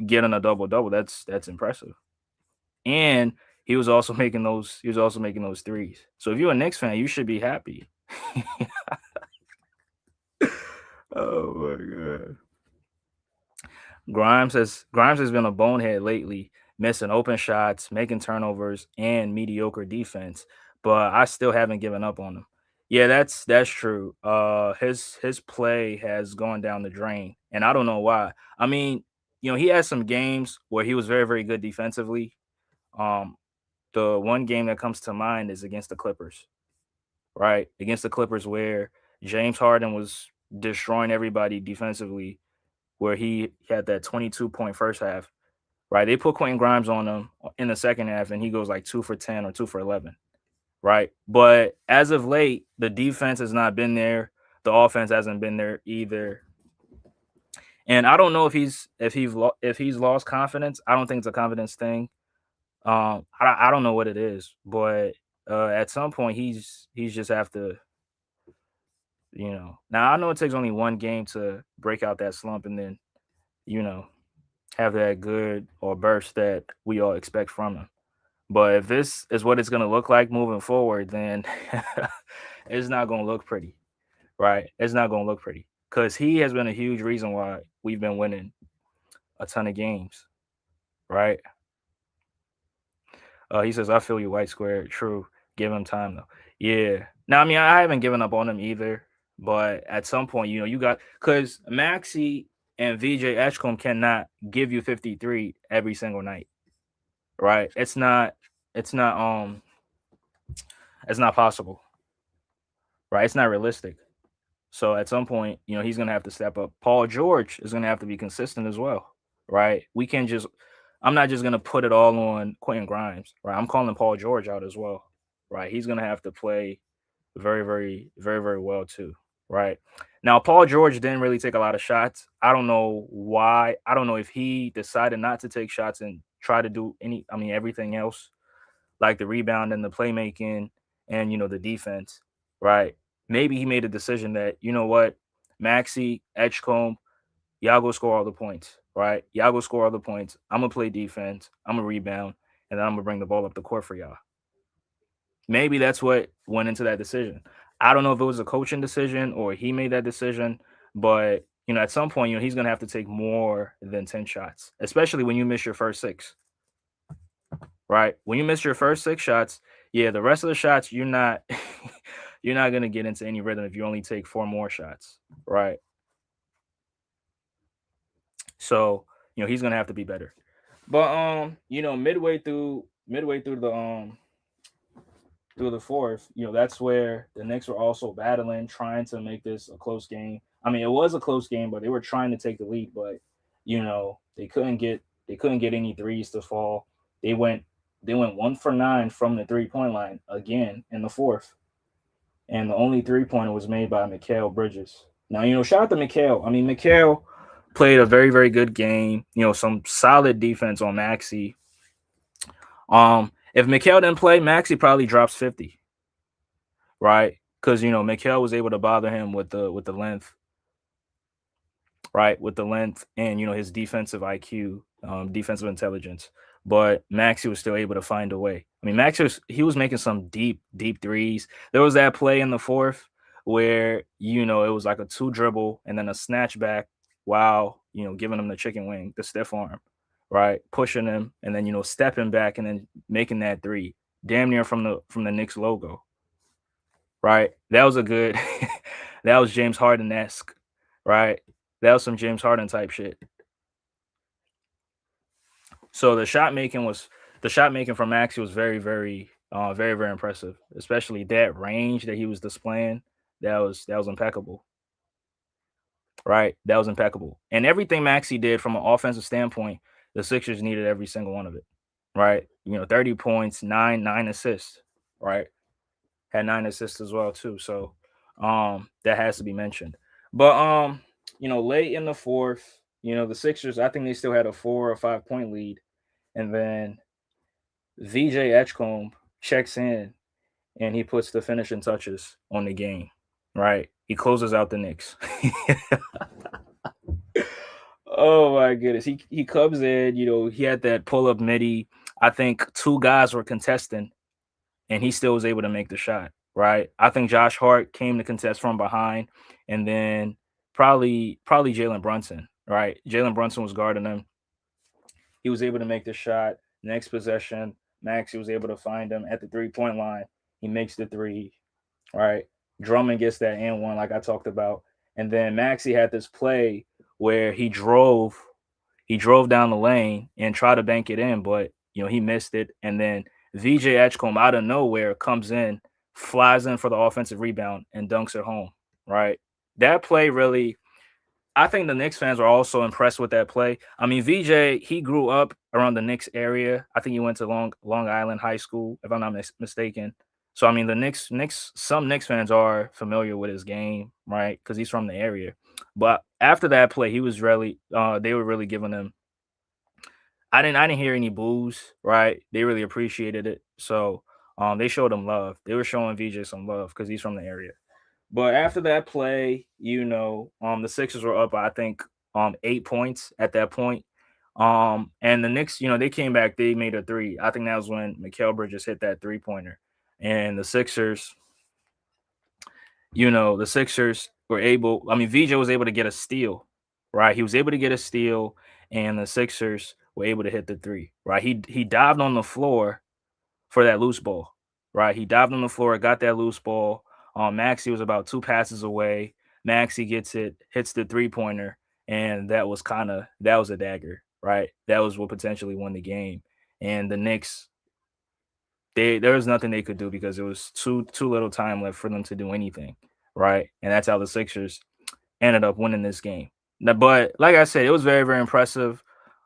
getting a double double, that's impressive. And he was also making those threes. So if you're a Knicks fan, you should be happy. Oh my god. Grimes has been a bonehead lately, missing open shots, making turnovers, and mediocre defense. But I still haven't given up on him. Yeah, that's true. His play has gone down the drain, and I don't know why. I mean, he had some games where he was very, very good defensively. Um, the one game that comes to mind is against the Clippers, right? Against the Clippers, where James Harden was destroying everybody defensively, where he had that 22-point first half, right? They put Quentin Grimes on him in the second half, and he goes like 2 for 10 or 2 for 11, right? But as of late, the defense has not been there. The offense hasn't been there either. And I don't know if he's lost confidence. I don't think it's a confidence thing. I don't know what it is, but at some point he's just have to, Now I know it takes only one game to break out that slump, and then you know have that good or burst that we all expect from him. But if this is what it's going to look like moving forward, then it's not going to look pretty, right? It's not going to look pretty because he has been a huge reason why we've been winning a ton of games, right? He says, "I feel you, White Square. True. Give him time though." Yeah. Now, I mean, I haven't given up on him either, but at some point, you got because Maxey and VJ Edgecombe cannot give you 53 every single night, right? It's not it's not possible, right? It's not realistic. So at some point, he's gonna have to step up. Paul George is gonna have to be consistent as well, right? We can't just I'm not just gonna put it all on Quentin Grimes, right? I'm calling Paul George out as well, right? He's gonna have to play very, very, very, very well too, right? Now, Paul George didn't really take a lot of shots. I don't know why. I don't know if he decided not to take shots and try to do everything else, like the rebound and the playmaking and the defense, right? Maybe he made a decision that, what, Maxey, Edgecombe, y'all go score all the points, right? Y'all go score all the points. I'm gonna play defense, I'm gonna rebound, and then I'm gonna bring the ball up the court for y'all. Maybe that's what went into that decision. I don't know if it was a coaching decision or he made that decision, but at some point, he's gonna have to take more than 10 shots, especially when you miss your first six, right? When you miss your first six shots, yeah, the rest of the shots you're not you're not gonna get into any rhythm if you only take four more shots, right? So he's gonna have to be better. But midway through the fourth, that's where the Knicks were also battling, trying to make this a close game. I mean, it was a close game, but they were trying to take the lead, but they couldn't get any threes to fall. They went they went 1 for 9 from the 3-point line again in the fourth, and the only 3-pointer was made by Mikal Bridges. Now, shout out to Mikal. I mean, Mikal played a very, very good game. Some solid defense on Maxey. If Mikal didn't play, Maxey probably drops 50, right? Because Mikal was able to bother him with the length, right? With the length and his defensive IQ, defensive intelligence. But Maxey was still able to find a way. I mean, he was making some deep, deep threes. There was that play in the fourth where it was like a two dribble and then a snatch back while giving him the chicken wing, the stiff arm, right? Pushing him and then stepping back and then making that three, damn near from the Knicks logo, right? That was a good. That was James Harden esque, right? That was some James Harden type shit. So the shot making from Maxey was very, very Very, very impressive, especially that range that he was displaying. That was impeccable, right? That was impeccable, and everything Maxey did from an offensive standpoint, the Sixers needed every single one of it, right? 30 points, nine assists, right? Had 9 assists as well too. So that has to be mentioned. But late in the fourth, the Sixers, I think they still had a 4 or 5 point lead. And then VJ Edgecombe checks in and he puts the finishing touches on the game. Right. He closes out the Knicks. Oh my goodness. He comes in, he had that pull up midi. I think two guys were contesting and he still was able to make the shot, right? I think Josh Hart came to contest from behind, and then probably Jalen Brunson, right? Jalen Brunson was guarding him. He was able to make the shot. Next possession, Maxey was able to find him at the 3 point line. He makes the three, right? Drummond gets that and one, like I talked about. And then Maxey had this play where he drove down the lane and tried to bank it in, but he missed it. And then VJ Edgecombe out of nowhere comes in, flies in for the offensive rebound, and dunks it home. Right. That play really, I think the Knicks fans were also impressed with that play. I mean, VJ, he grew up around the Knicks area. I think he went to Long Island High School, if I'm not mistaken. So I mean, the some Knicks fans are familiar with his game, right? Because he's from the area. But after that play, he was really, they were really giving him. I didn't hear any boos, right? They really appreciated it. So they showed him love. They were showing VJ some love because he's from the area. But after that play, the Sixers were up, I think, 8 points at that point. And the Knicks, they came back, they made a three. I think that was when Mikal Bridges hit that 3 pointer. And the Sixers were able, I mean, VJ was able to get a steal, right? He was able to get a steal, and the Sixers were able to hit the three, right? He dived on the floor for that loose ball, right? He dived on the floor, got that loose ball. Maxey was about two passes away. Maxey gets it, hits the 3 pointer, and that was a dagger, right? That was what potentially won the game. And the Knicks, there was nothing they could do because it was too little time left for them to do anything, right? And that's how the Sixers ended up winning this game. But like I said, it was very, very impressive.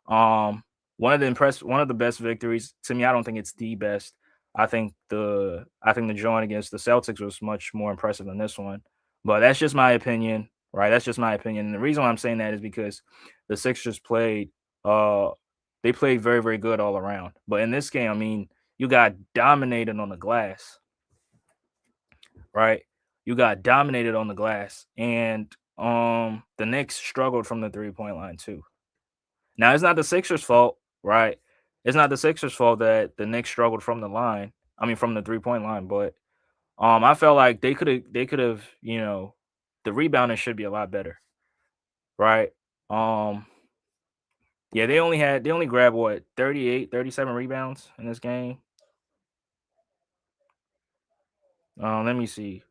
Um, one of the best victories to me. I don't think it's the best. I think the joint against the Celtics was much more impressive than this one. But that's just my opinion, right? That's just my opinion. And the reason why I'm saying that is because the Sixers uh they played very, very good all around. But in this game, I mean, you got dominated on the glass, right? You got dominated on the glass, and the Knicks struggled from the 3 point line too. Now it's not the Sixers' fault, right? It's not the Sixers' fault that the Knicks struggled from the line. I mean, from the 3 point line, but I felt like they could have the rebounding should be a lot better, right? Um, yeah, they only grabbed what 38, 37 rebounds in this game. Let me see.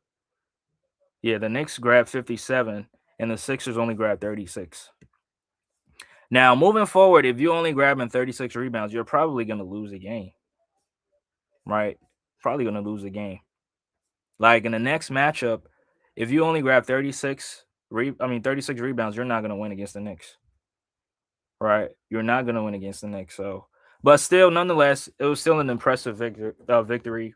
Yeah, the Knicks grabbed 57 and the Sixers only grabbed 36. Now, moving forward, if you only grabbing 36 rebounds, you're probably going to lose a game, right? Probably going to lose a game. Like in the next matchup, if you only grab 36 rebounds, you're not going to win against the Knicks, right? You're not going to win against the Knicks. So, but still, nonetheless, it was still an impressive victory.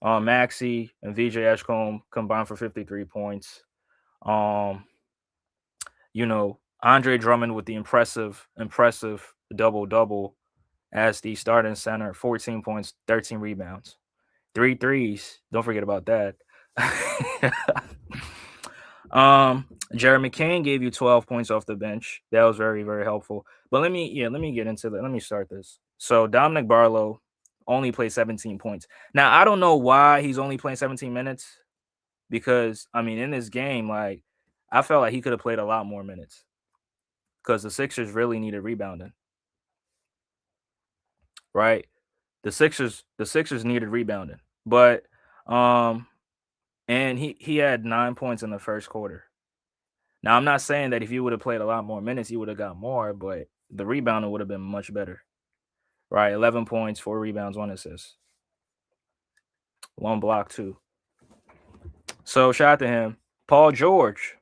Maxey and VJ Edgecombe combined for 53 points. Um, Andre Drummond with the impressive double double as the starting center, 14 points, 13 rebounds, three threes. Don't forget about that. Jeremy Kane gave you 12 points off the bench. That was very, very helpful. But let me get into that. Let me start this. So Dominic Barlow only played 17 points. Now I don't know why he's only playing 17 minutes because I mean in this game, like I felt like he could have played a lot more minutes because the Sixers really needed rebounding, right? The Sixers needed rebounding, but um, and he had 9 points in the first quarter. Now I'm not saying that if you would have played a lot more minutes, you would have got more, but the rebounding would have been much better, right? 11 points, 4 rebounds, 1 assist. 1 block too. So shout out to him. Paul George,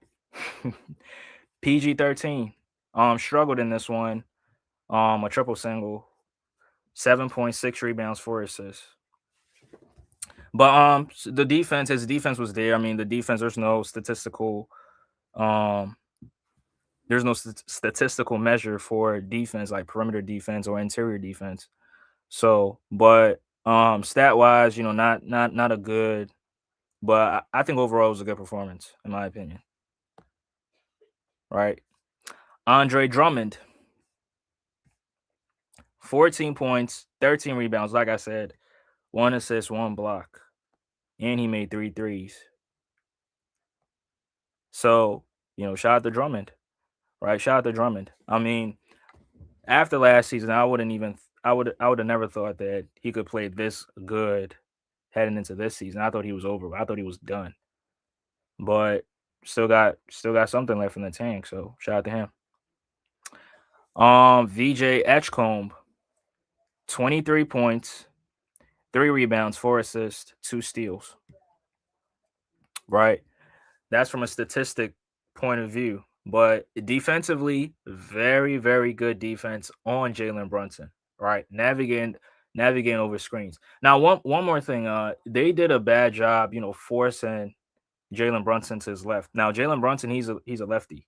PG-13, struggled in this one. A triple single, 7.6 rebounds, 4 assists. But the defense, his defense was there. I mean, the defense. There's no statistical statistical measure for defense like perimeter defense or interior defense. So, but stat wise, not a good, but I think overall it was a good performance in my opinion. Right, Andre Drummond, 14 points, 13 rebounds. Like I said, 1 assist, 1 block, and he made 3 threes. So shout out to Drummond. Right, shout out to Drummond. I mean, after last season, I would have never thought that he could play this good heading into this season. I thought he was over. I thought he was done. But still got something left in the tank. So shout out to him. VJ Edgecombe, 23 points, 3 rebounds, 4 assists, 2 steals. Right, that's from a statistic point of view. But defensively, very, very good defense on Jalen Brunson. Right, navigating over screens. Now, one more thing. They did a bad job, forcing Jalen Brunson to his left. Now, Jalen Brunson, he's a lefty,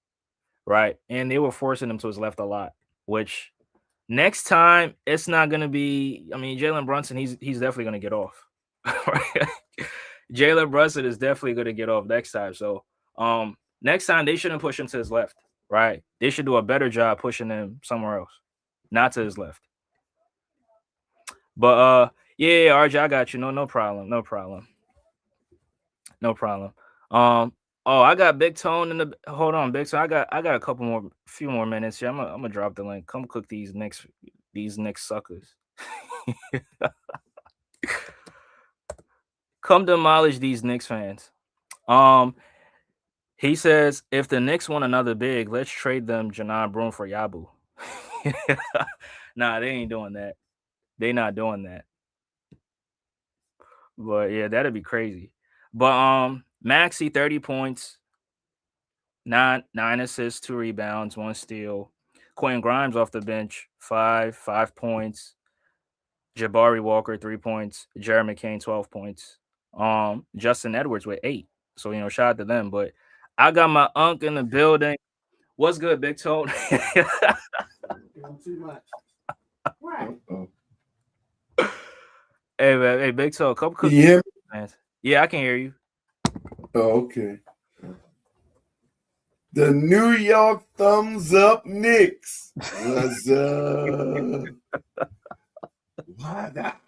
right? And they were forcing him to his left a lot. Which next time it's not gonna be. I mean, Jalen Brunson, he's definitely gonna get off. Right? Jalen Brunson is definitely gonna get off next time. So, next time they shouldn't push him to his left, right? They should do a better job pushing him somewhere else, not to his left. But yeah, RJ, I got you. No problem. I got Big Tone in the. Hold on, Big Tone. I got a few more minutes here. I'm gonna drop the link. Come cook these Knicks suckers. Come demolish these Knicks fans. He says, if the Knicks want another big, let's trade them Janai Broom for Yabu. Nah, they ain't doing that. They not doing that. But yeah, that'd be crazy. But Maxey, 30 points, 9 assists, 2 rebounds, 1 steal. Quentin Grimes off the bench, 5 points. Jabari Walker, 3 points. Jeremy Kane, 12 points. Justin Edwards with 8. So shout out to them. But I got my unk in the building. What's good, Big Tone? Too much. Right. Hey, man. Hey, Big Tone, come cook. Yeah. Yeah, I can hear you. Oh, okay. The New York Thumbs Up Knicks. What's up? Why not?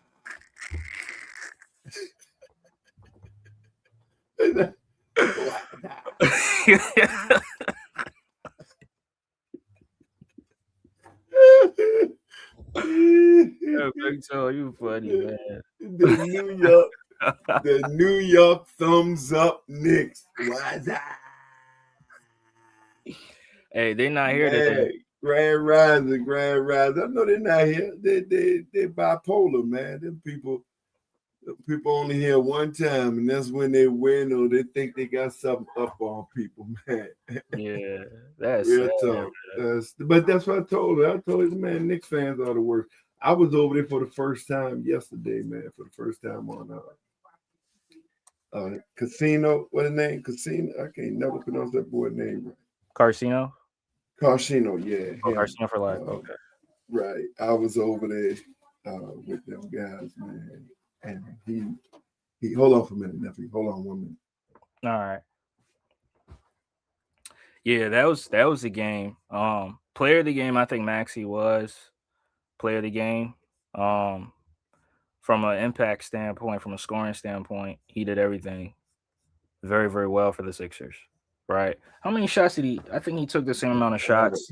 Yeah, Big Toe, you funny, man. The New York Thumbs Up Knicks. Why that? Hey, they not here today. Grand Rising. I know they're not here. They bipolar, man. Them people only here one time, and that's when they win or they think they got something up on people, man. Yeah, that's real talk. But that's what I told her. I told her, man, Knicks fans are the worst. I was over there for the first time yesterday, man. For the first time on Casino. What his name? Casino. I can't never pronounce that boy's name right. Carcino, yeah. Oh, Carcino for life. Okay. Right. I was over there with them guys, man. And he hold on for a minute, nephew. Hold on 1 minute. All right. Yeah, that was the game. Player of the game, I think Maxey was player of the game. From an impact standpoint, from a scoring standpoint, he did everything very, very well for the Sixers. Right? How many shots did he? I think he took the same amount of shots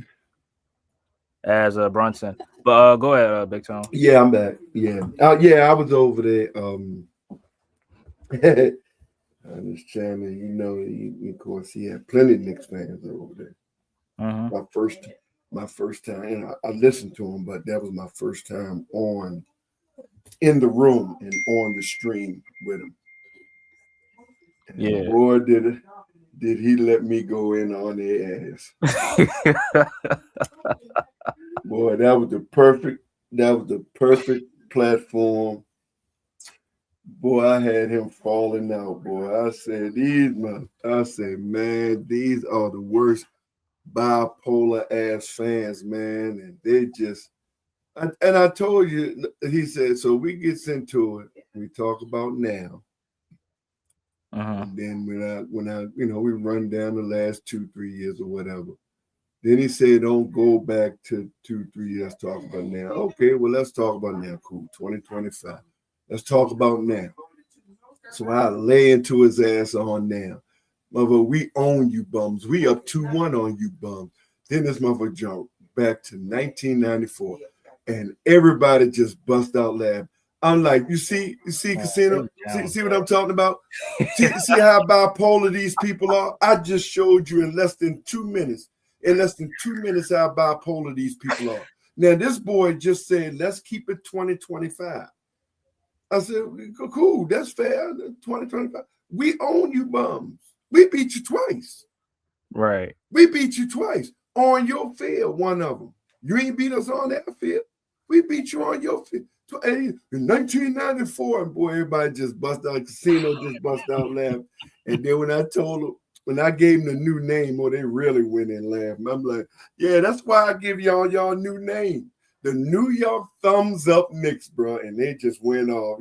as Brunson. But go ahead, Big Tone. Yeah, I'm back. Yeah, I was over there. This chairman, of course, he had plenty of Knicks fans over there. Mm-hmm. My first time, and I listened to him, but that was my first time on in the room and on the stream with him. And Yeah. boy, did he let me go in on their ass. Boy, that was the perfect platform. Boy, I had him falling out, boy. I said, man, these are the worst bipolar ass fans, man. And they just, and I told you, he said, so we gets into it. We talk about now. And then when I, we run down the last 2-3 years or whatever. Then he said, don't go back to 2-3 years. Let's talk about now. Okay, well, let's talk about now. Cool, 2025. Let's talk about now. So I lay into his ass on now. Mother, we own you bums. We up 2-1 on you bums. Then this mother jumped back to 1994. And everybody just bust out laughing. I'm like, you see, Casino? See what I'm talking about? See how bipolar these people are? I just showed you in less than 2 minutes. In less than 2 minutes, how bipolar these people are. Now, this boy just said, let's keep it 2025. I said, cool, that's fair. 2025. We own you bums. We beat you twice. Right. We beat you twice on your field, one of them. You ain't beat us on that field. We beat you on your field. In 1994, and boy, everybody just bust out. Casino just bust out laughing. And then when I gave them the new name, they really went and laughed. I'm like, yeah, that's why I give y'all new name. The New York Thumbs Up Knicks, bro. And they just went off.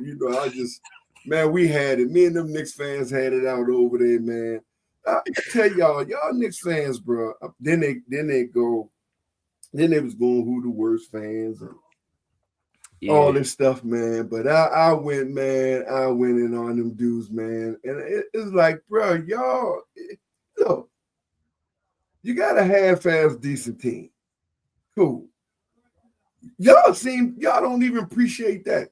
Man, we had it. Me and them Knicks fans had it out over there, man. I tell y'all Knicks fans, bro. Then they was going who the worst fans and all this stuff, man. But I went in on them dudes, man. And it's like, bro, y'all, look, you got a half-ass decent team. Cool. Y'all don't even appreciate that.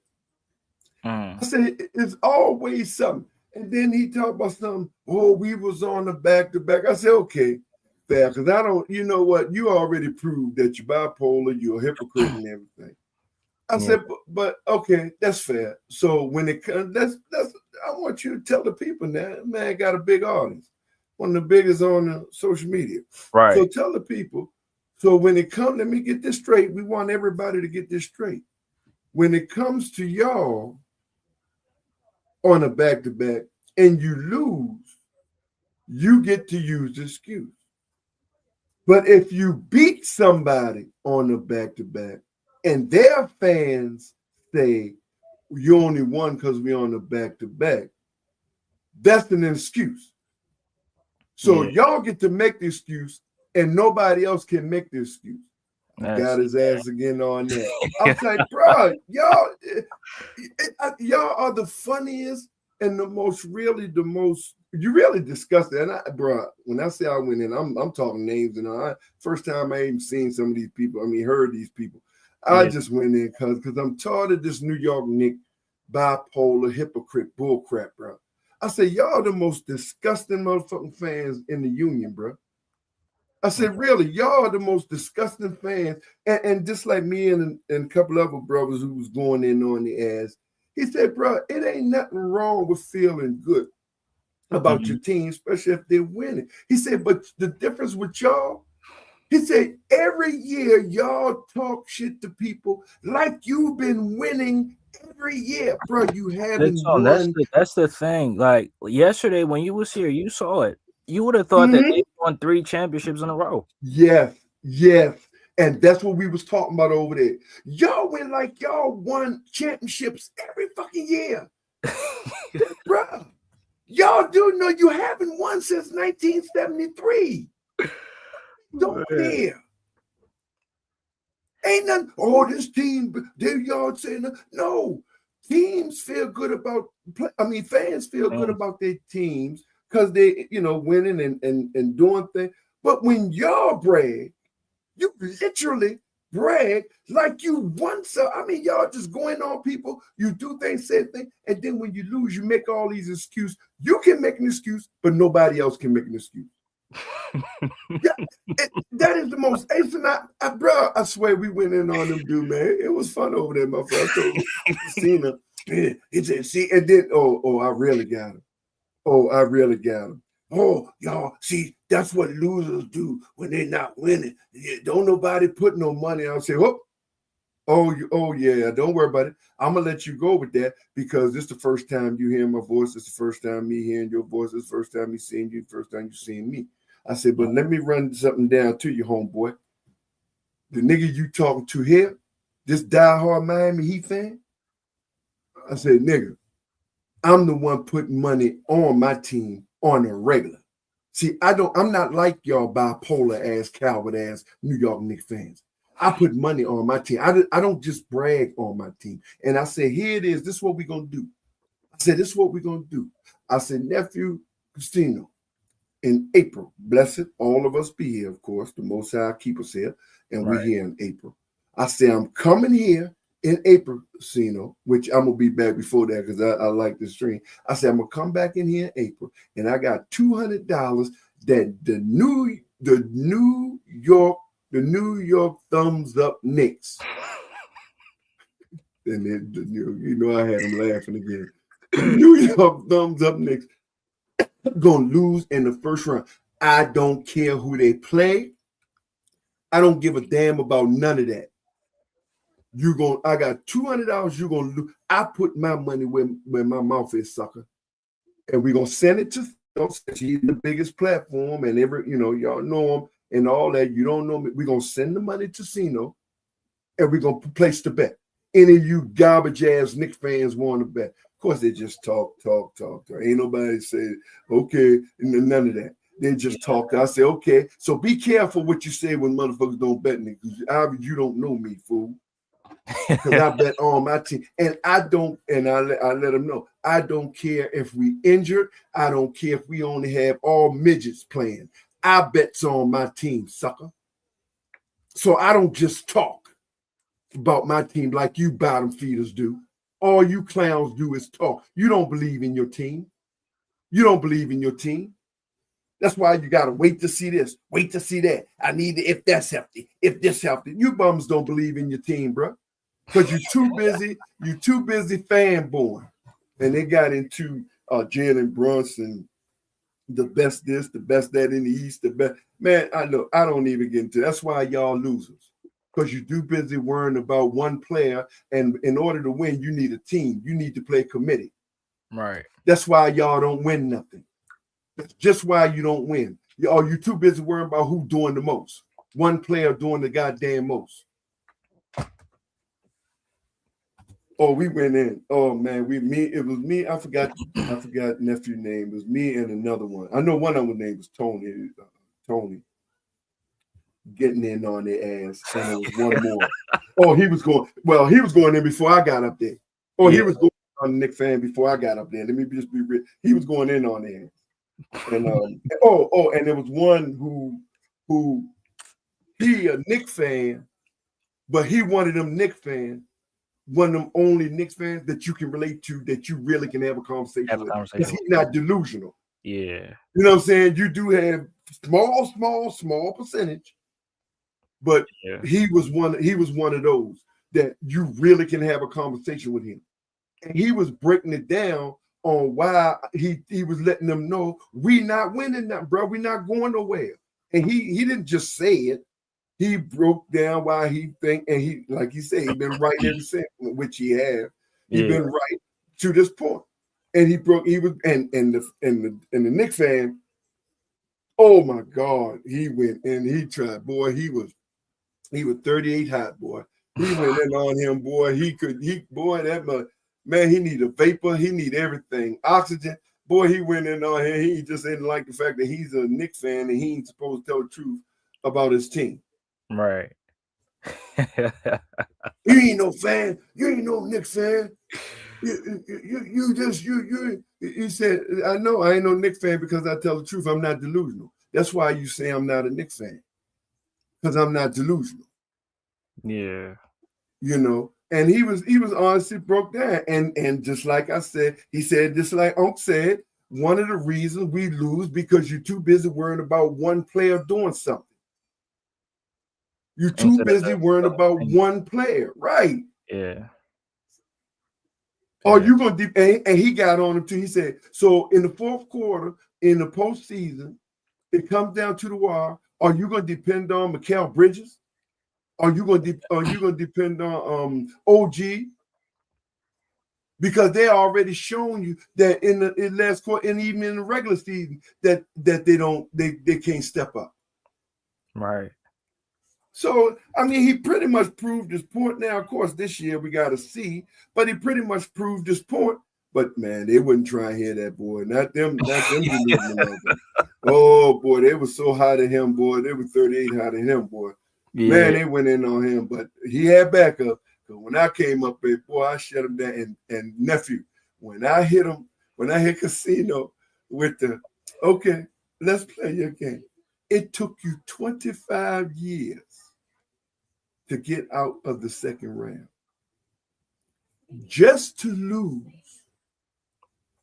I said, it's always something. And then he talked about something, we was on the back-to-back. I said, okay, fair, because I don't, you know what? You already proved that you're bipolar, you're a hypocrite and everything. I said, but okay, that's fair. So when it comes, I want you to tell the people now, man got a big audience, one of the biggest on the social media. Right. So tell the people. So when it comes, let me get this straight. We want everybody to get this straight. When it comes to y'all on a back-to-back and you lose, you get to use the excuse. But if you beat somebody on a back-to-back and their fans say you only won because we on the back-to-back, that's an excuse. So y'all get to make the excuse and nobody else can make the excuse. Got his ass again on that. I was like, bro, y'all are the funniest and you really disgust it. And bro, when I say I went in, I'm talking names and first time I even seen some of these people, heard these people. I just went in because I'm tired of this New York Knicks bipolar hypocrite bullcrap, bro. I say, y'all the most disgusting motherfucking fans in the union, bro. I said, really, y'all are the most disgusting fans. And just like me and a couple other brothers who was going in on the ass, he said, bro, it ain't nothing wrong with feeling good about your team, especially if they're winning. He said, but the difference with y'all, he said, every year y'all talk shit to people like you've been winning every year. Bro, you haven't won. That's the thing. Like yesterday when you was here, you saw it. You would have thought that they won 3 championships in a row. Yes. And that's what we was talking about over there. Y'all went like y'all won championships every fucking year. Bro, y'all do know you haven't won since 1973. Don't care. Ain't nothing. This team, y'all saying no. Teams feel good about. Fans feel good about their teams because they, winning and doing things. But when y'all brag, you literally brag like you won. So y'all just going on people. You do things, say things, and then when you lose, you make all these excuses. You can make an excuse, but nobody else can make an excuse. That is the most ace, and bro, I swear we went in on them, dude, man. It was fun over there, motherfucker. I told Cena, he said, see, and then, I really got him. I really got him. Oh, y'all, see, that's what losers do when they're not winning. Don't nobody put no money out. Say, yeah, don't worry about it. I'm gonna let you go with that because this is the first time you hear my voice. It's the first time me hearing your voice. It's the first time me seeing you. The first time you seeing me. I said, but let me run something down to you, homeboy. The nigga you talking to here, this diehard Miami Heat fan. I said, nigga, I'm the one putting money on my team on a regular. See, I'm not like y'all bipolar ass, coward ass New York Knicks fans. I put money on my team. I don't just brag on my team. And I said, here it is. This is what we're going to do. I said, this is what we're going to do. I said, nephew Christino, in April, blessed, all of us be here, of course. The Most High keep us here. And we're here in April. I said, I'm coming here in April, Christino, which I'm going to be back before that because I like the stream. I said, I'm going to come back in here in April. And I got $200 that the New York thumbs up Knicks. And then, I had them laughing again. The New York thumbs up Knicks gonna lose in the first round. I don't care who they play. I don't give a damn about none of that. I got $200. You're gonna lose. I put my money where my mouth is, sucker. And we're gonna send it to he's the biggest platform, and y'all know him. And all that, you don't know me. We're going to send the money to Sino, and we're going to place the bet. Any of you garbage-ass Knicks fans want to bet. Of course, they just talk. Ain't nobody say, okay, none of that. They just talk. I say, okay, so be careful what you say when motherfuckers don't bet me, because you don't know me, fool. Because I bet on my team. And I let them know, I don't care if we injured. I don't care if we only have all midgets playing. I bet's on my team, sucker. So I don't just talk about my team like you bottom feeders do. All you clowns do is talk. You don't believe in your team. You don't believe in your team. That's why you got to wait to see this, wait to see that. I need it if that's healthy, if this healthy. You bums don't believe in your team, bro. Because you're too busy fanboying. And they got into Jalen Brunson, the best this, the best that in the East, the best. Man, I don't even get into it. That's why y'all losers. Because you're too busy worrying about one player. And in order to win, you need a team. You need to play committee. Right. That's why y'all don't win nothing. That's just why you don't win. You're too busy worrying about who's doing the most. One player doing the goddamn most. Oh, we went in. Oh man, it was me. I forgot nephew name. It was me and another one. I know one of them name was Tony. Tony getting in on their ass. And there was one more. Oh, he was going in before I got up there. Oh, yeah. He was going on the Knicks fan before I got up there. Let me just be real. He was going in on their ass. And and there was one who he a Knicks fan, but he one of them Knicks fans. One of them only Knicks fans that you can relate to, that you really can have a conversation with. Because he's not delusional. Yeah. You know what I'm saying? You do have small percentage, but he was one of those that you really can have a conversation with him. And he was breaking it down on why he was letting them know we not winning that, bro. We not going nowhere. And he didn't just say it. He broke down why he think, and he, like he said, he been right ever since, which he have. He been right to this point, and he was, and the Knicks fan. Oh my God, he went and he tried, boy. He was 38 hot, boy. He went in on him, boy. That man, he need a vapor. He need everything, oxygen. Boy, he went in on him. He just didn't like the fact that he's a Knicks fan and he ain't supposed to tell the truth about his team. Right. You ain't no fan. You ain't no Knicks fan. He said, I know I ain't no Knicks fan because I tell the truth. I'm not delusional. That's why you say I'm not a Knicks fan. Because I'm not delusional. Yeah. And he was honestly broke down. And just like I said, he said, just like Unc said, one of the reasons we lose because you're too busy worrying about one player doing something. You're too busy worrying about one player, right? Yeah. Are you going to, and he got on him too. He said, so in the fourth quarter, in the postseason, it comes down to the wire. Are you going to depend on Mikal Bridges? Are you going to depend on OG? Because they already shown you that in the last quarter and even in the regular season that they can't step up. Right. So I mean, he pretty much proved his point. Now, of course, this year we got to see, but he pretty much proved his point. But man, they wouldn't try and hear that, boy. Not them delusional. Oh boy, they were so hot at him, boy. They were 38 hot at him, boy. Yeah. Man, they went in on him, but he had backup. Because when I came up there, boy, I shut him down. And nephew, when I hit Casino with the, okay, let's play your game. It took you 25 years to get out of the second round. Just to lose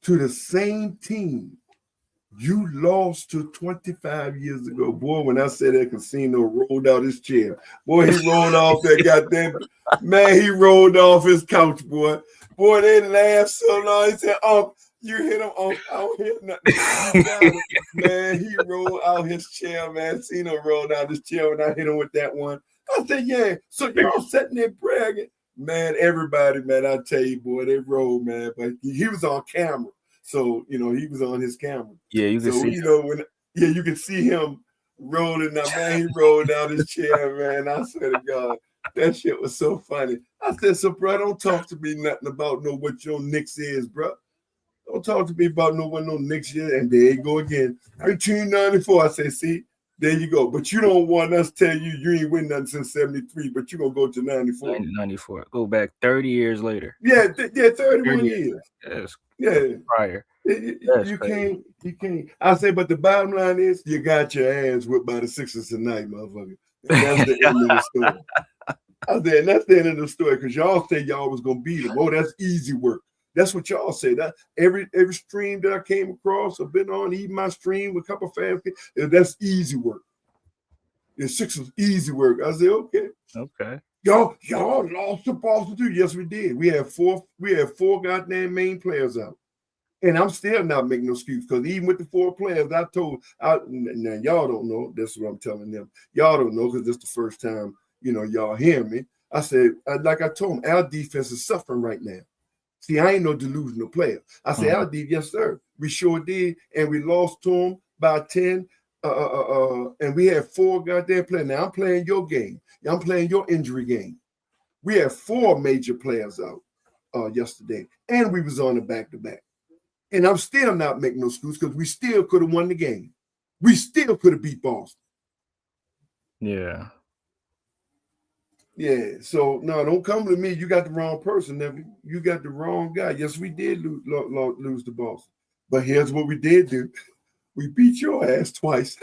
to the same team you lost to 25 years ago. Boy, when I said that, Casino rolled out his chair. Boy, he rolled off that goddamn, man, he rolled off his couch, boy. Boy, they laughed so long. He said, oh, you hit him on, I don't hit nothing. Man, he rolled out his chair, man. Casino rolled out his chair when I hit him with that one. I said, yeah, so y'all sitting there bragging. Man, everybody, man, I tell you, boy, they rolled, man. But he was on camera. So, he was on his camera. Yeah, you can see you can see him rolling out. Man, he rolled out his chair, man. I swear to God, that shit was so funny. I said, so, bro, don't talk to me nothing about what your Knicks is, bro. Don't talk to me about what no Knicks is. And there you go again. 1994, I said, see, there you go. But you don't want us to tell you ain't win nothing since 73, but you're going to go to 94. 94. Go back 30 years later. Yeah, 31 years. Yes. Yeah. Prior. You can't. I say, but the bottom line is you got your ass whipped by the Sixers tonight, motherfucker. And that's the end of the story. I said, that's the end of the story because y'all say y'all was going to beat them. Oh, that's easy work. That's what y'all say. That every stream that I came across, I've been on, even my stream with a couple of fans, that's easy work. The Sixers easy work. I said, okay. Okay. Y'all lost to Boston too. Yes, we did. We had four goddamn main players out. And I'm still not making no excuse because even with the 4 players, now y'all don't know. That's what I'm telling them. Y'all don't know because this is the first time, y'all hear me. I said, like I told them, our defense is suffering right now. See, I ain't no delusional player. I said, our defense, yes, sir. We sure did. And we lost to them by 10. And we had 4 goddamn players. Now I'm playing your game. I'm playing your injury game. We had 4 major players out yesterday. And we was on the back-to-back. And I'm still not making no excuse because we still could have won the game. We still could have beat Boston. Yeah. Yeah. So, no, don't come to me. You got the wrong person, nephew. You got the wrong guy. Yes, we did lose to Boston. But here's what we did do. We beat your ass twice.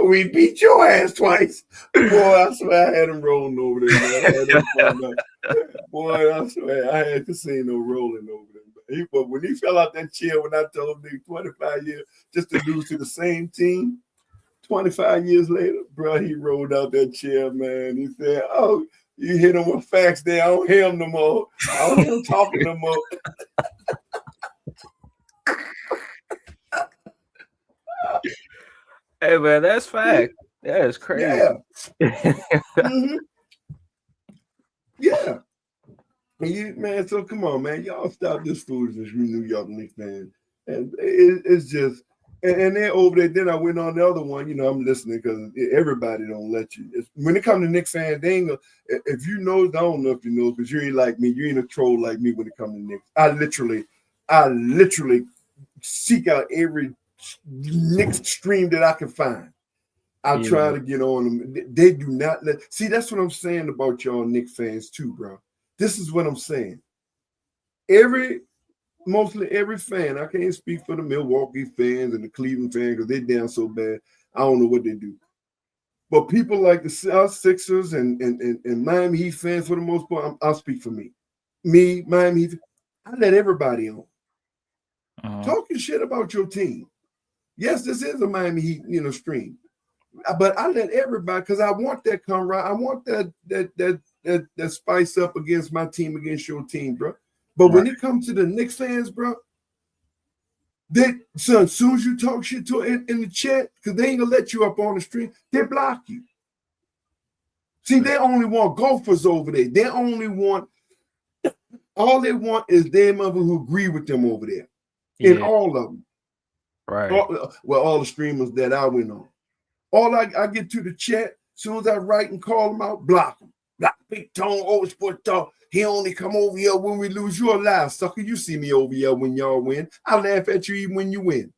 We beat your ass twice. Boy, I swear I had him rolling over there, man. Boy, I swear I had Casino rolling over there. But when he fell out that chair when I told him 25 years just to lose to the same team, 25 years later, bro, he rolled out that chair, man. He said, oh, you hit him with facts there. I don't hear him no more. I don't hear him talking no more. Hey, man, that's fact. That is crazy. Yeah. Yeah. Man, so come on, man. Y'all stop this foolishness, you New York Knicks fans. And it's just, and then over there, then I went on the other one. I'm listening because everybody don't let you. When it comes to Knicks fans, they ain't gonna, if you know, I don't know if you know, because you ain't like me. You ain't a troll like me when it comes to Knicks. I literally seek out every Knicks stream that I can find. I try to get on them. They do not let. See, that's what I'm saying about y'all Knicks fans too, bro. This is what I'm saying. Mostly every fan. I can't speak for the Milwaukee fans and the Cleveland fans because they're down so bad. I don't know what they do. But people like us Sixers and Miami Heat fans, for the most part, I'll speak for me. Me, Miami Heat, I let everybody on. Talking shit about your team. Yes, this is a Miami Heat, stream. But I let everybody, because I want that camaraderie. I want that spice up against my team, against your team, bro. But when it comes to the Knicks fans, bro, as soon as you talk shit to in the chat, because they ain't gonna let you up on the stream, they block you. See, they only want golfers over there. They only want, all they want is their mother who agree with them over there. Yeah. And all of them. Right. All the streamers that I went on. All I get to the chat, as soon as I write and call them out, block them. Block Big Tone, Old Sport Talk. He only come over here when we lose. You're alive, sucker. You see me over here when y'all win. I laugh at you even when you win.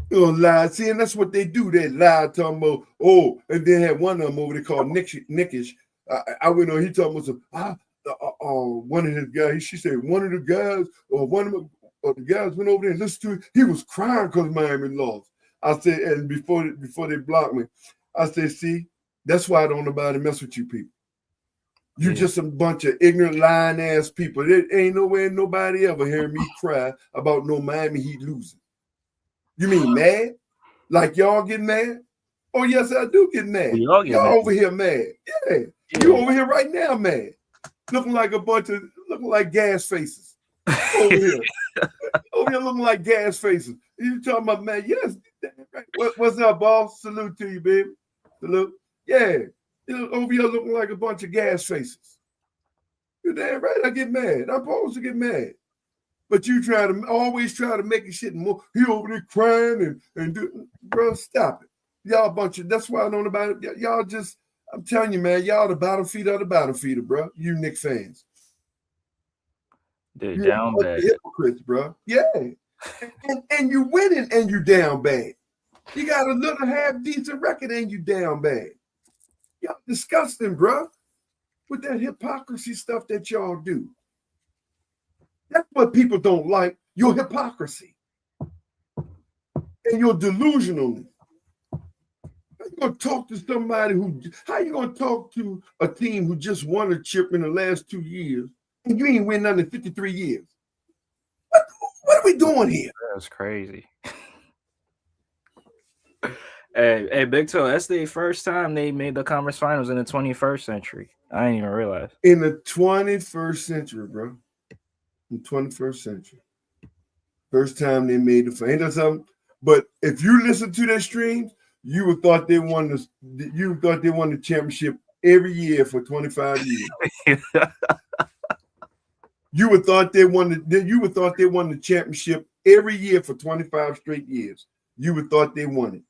You're lie. See, and that's what they do. They lie, talking about, and then had one of them over there called Nickish. I went on, he talking about one of his guys, she said, one of the guys, or one of the guys went over there and listened to it. He was crying because Miami lost. I said, and before they blocked me, I said, see, that's why I don't nobody mess with you people. You just a bunch of ignorant, lying ass people. There ain't nowhere nobody ever hear me cry about no Miami Heat losing. You mean mad? Like y'all get mad? Oh, yes, I do get mad. Y'all over here mad. Yeah. You over here right now mad. Looking like gas faces. Over here. Over here looking like gas faces. You talking about, man, yes. What's up, boss? Salute to you, baby. Salute. Yeah. Over here looking like a bunch of gas faces. You're damn right, I get mad. I'm supposed to get mad. But you always try to make it shit more. He over there crying and do, bro, stop it. Y'all a bunch of, that's why I don't know about it. Y'all just, I'm telling you, man, y'all the bottom feeder of the bottom feeder, bro. You Knicks fans. They're down bad. Hypocrites, bro. Yeah. And you winning and you down bad. You got a little half decent record and you down bad. Y'all disgusting, bro. With that hypocrisy stuff that y'all do. That's what people don't like, your hypocrisy. And your delusionalness. How you going to talk to somebody how you going to talk to a team who just won a chip in the last 2 years and you ain't win nothing in 53 years? What are we doing here? That's crazy. Hey, Big Toe, that's the first time they made the conference finals in the 21st century. I didn't even realize. In the 21st century, bro. In the 21st century. First time they made the finals. Ain't that something? But if you listen to their streams, you would thought they won the championship every year for 25 years. You would thought they won the championship every year for 25 straight years. You would thought they won it.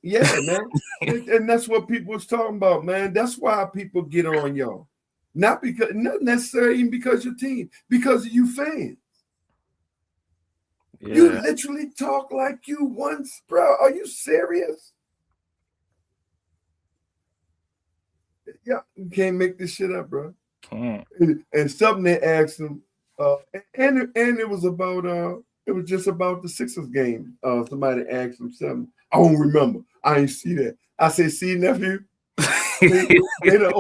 Yeah, man. And that's what people was talking about, man. That's why people get on y'all. Not necessarily even because your team, because of you fans. Yeah. You literally talk like you once, bro. Are you serious? Yeah, you can't make this shit up, bro. Can't. And something they asked him, and it was about it was just about the Sixers game. Somebody asked him something. I don't remember. I ain't see that. I said, see, nephew, they're the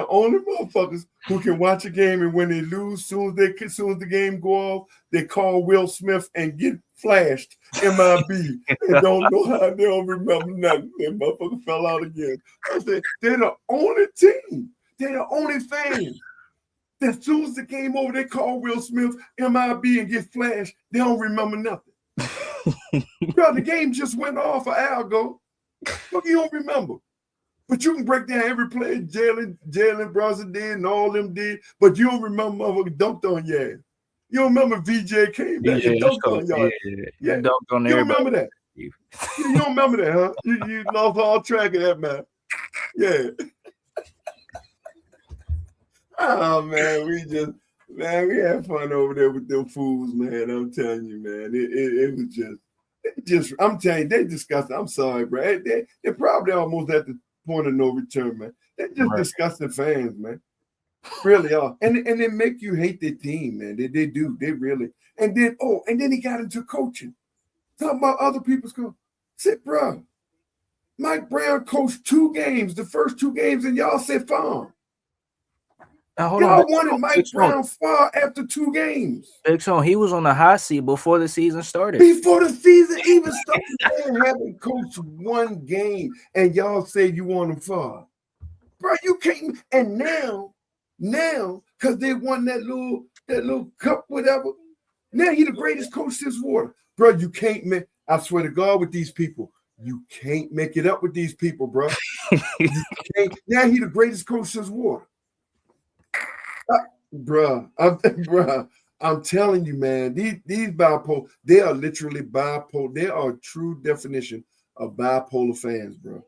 only motherfuckers who can watch a game, and when they lose, soon as the game go off, they call Will Smith and get flashed MIB and don't know how, they don't remember nothing. That motherfucker fell out again. I said, they're the only team. They're the only fans. As soon as the game over, they call Will Smith MIB and get flashed. They don't remember nothing. Bro, the game just went off an hour ago. Look, you don't remember. But you can break down every play Jalen Brunson did and all them did, but you don't remember motherfucker dunked on your ass. You don't remember VJ came back and dunked on your ass. Yeah. Dunked on you don't remember that. You don't remember that, huh? You lost all track of that, man. Yeah. Oh, man, we had fun over there with them fools, man. I'm telling you, man. It was just, I'm telling you, they disgusting. I'm sorry, bro. They're probably almost at the point of no return, man. They're just disgusting fans, man. Really are. And they make you hate their team, man. They do. They really. And then he got into coaching. Talking about other people's coach. Said, bro, Mike Brown coached 2 games, the first 2 games, and y'all said farm. Y'all wanted Mike Brown far after 2 games. Big Son, he was on the hot seat before the season started. Before the season even started, man, haven't coached 1 game, and y'all say you want him far. Bro, you can't. And now, because they won that little cup, whatever. Now he the greatest coach since water. Bro, you can't make. I swear to God, with these people, you can't make it up with these people, bro. You can't. Now he the greatest coach since water. I'm telling you, man, these bipolar, they are literally bipolar. They are a true definition of bipolar fans, bro.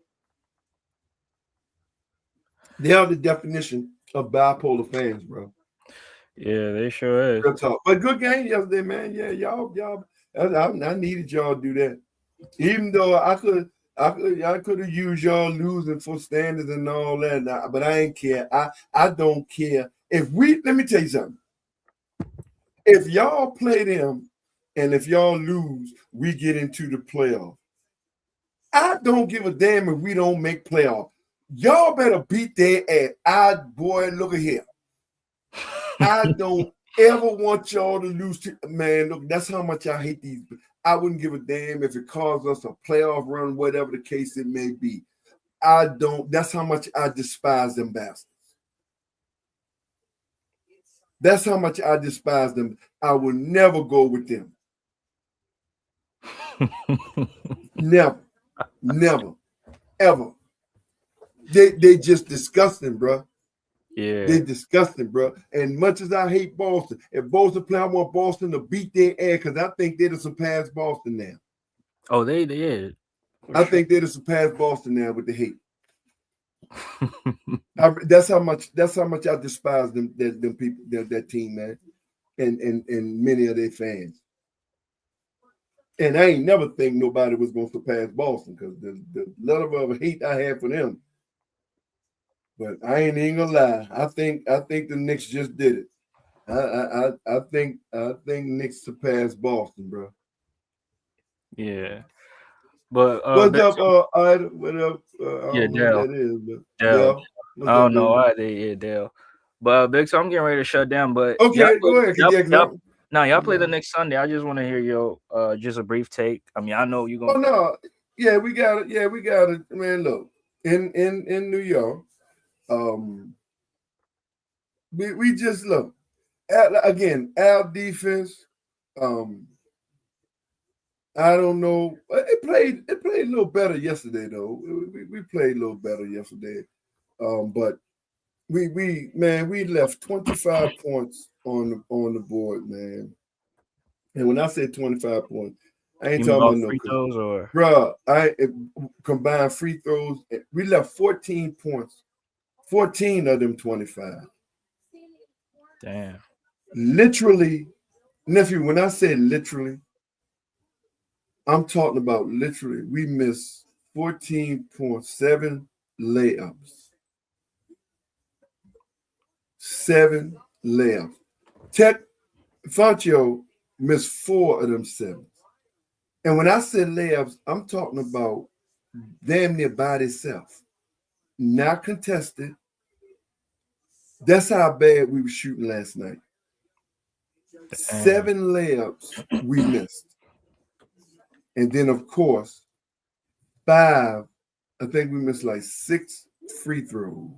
They are the definition of bipolar fans, bro. Yeah, they sure is. Real talk. But good game yesterday, man. Yeah, y'all. I needed y'all to do that. Even though I could have used y'all losing for standards and all that, but I ain't care. I don't care. Let me tell you something. If y'all play them and if y'all lose, we get into the playoff. I don't give a damn if we don't make playoff. Y'all better beat their ass. Boy, look at here. I don't ever want y'all to lose. Man, look, that's how much I hate these. I wouldn't give a damn if it caused us a playoff run, whatever the case it may be. I don't. That's how much I despise them bastards. That's how much I despise them. I will never go with them. Never, ever. They just disgusting, bro. Yeah, they disgusting, bro. And much as I hate Boston, if Boston play, I want Boston to beat their ass because I think they'd have surpassed Boston now. Oh, they did. I think they'd have surpassed Boston now with the hate. That's how much I despise them people, that team, man, and many of their fans. And I ain't never think nobody was going to surpass Boston because the level of hate I had for them. But I ain't even gonna lie. I think the Knicks just did it. I think Knicks surpassed Boston, bro. Yeah. But what's up, Ida? What up? I don't know Dale. what that is, but Dale. What's I don't know baby? why they Dale. But Big, so I'm getting ready to shut down. But okay, go ahead. Y'all play the next Sunday. I just want to hear your just a brief take. I mean, I know you're gonna. Oh no, yeah, we got it. Yeah, we got it. Man, look, in New York, we just look again. Our defense, I don't know. It played a little better yesterday, though. We played a little better yesterday, but we left 25 points on the board, man. And when I say 25 points, I ain't talking about no free throws or bro. Combined free throws. We left 14 points. 14 of them 25. Damn. Literally, nephew. When I say literally, I'm talking about literally. We missed 14.7 layups. 7 layups. Tech Fancho missed 4 of them 7. And when I said layups, I'm talking about damn near by itself. Not contested. That's how bad we were shooting last night. 7 layups we missed. And then, of course, 5, I think we missed like 6 free throws.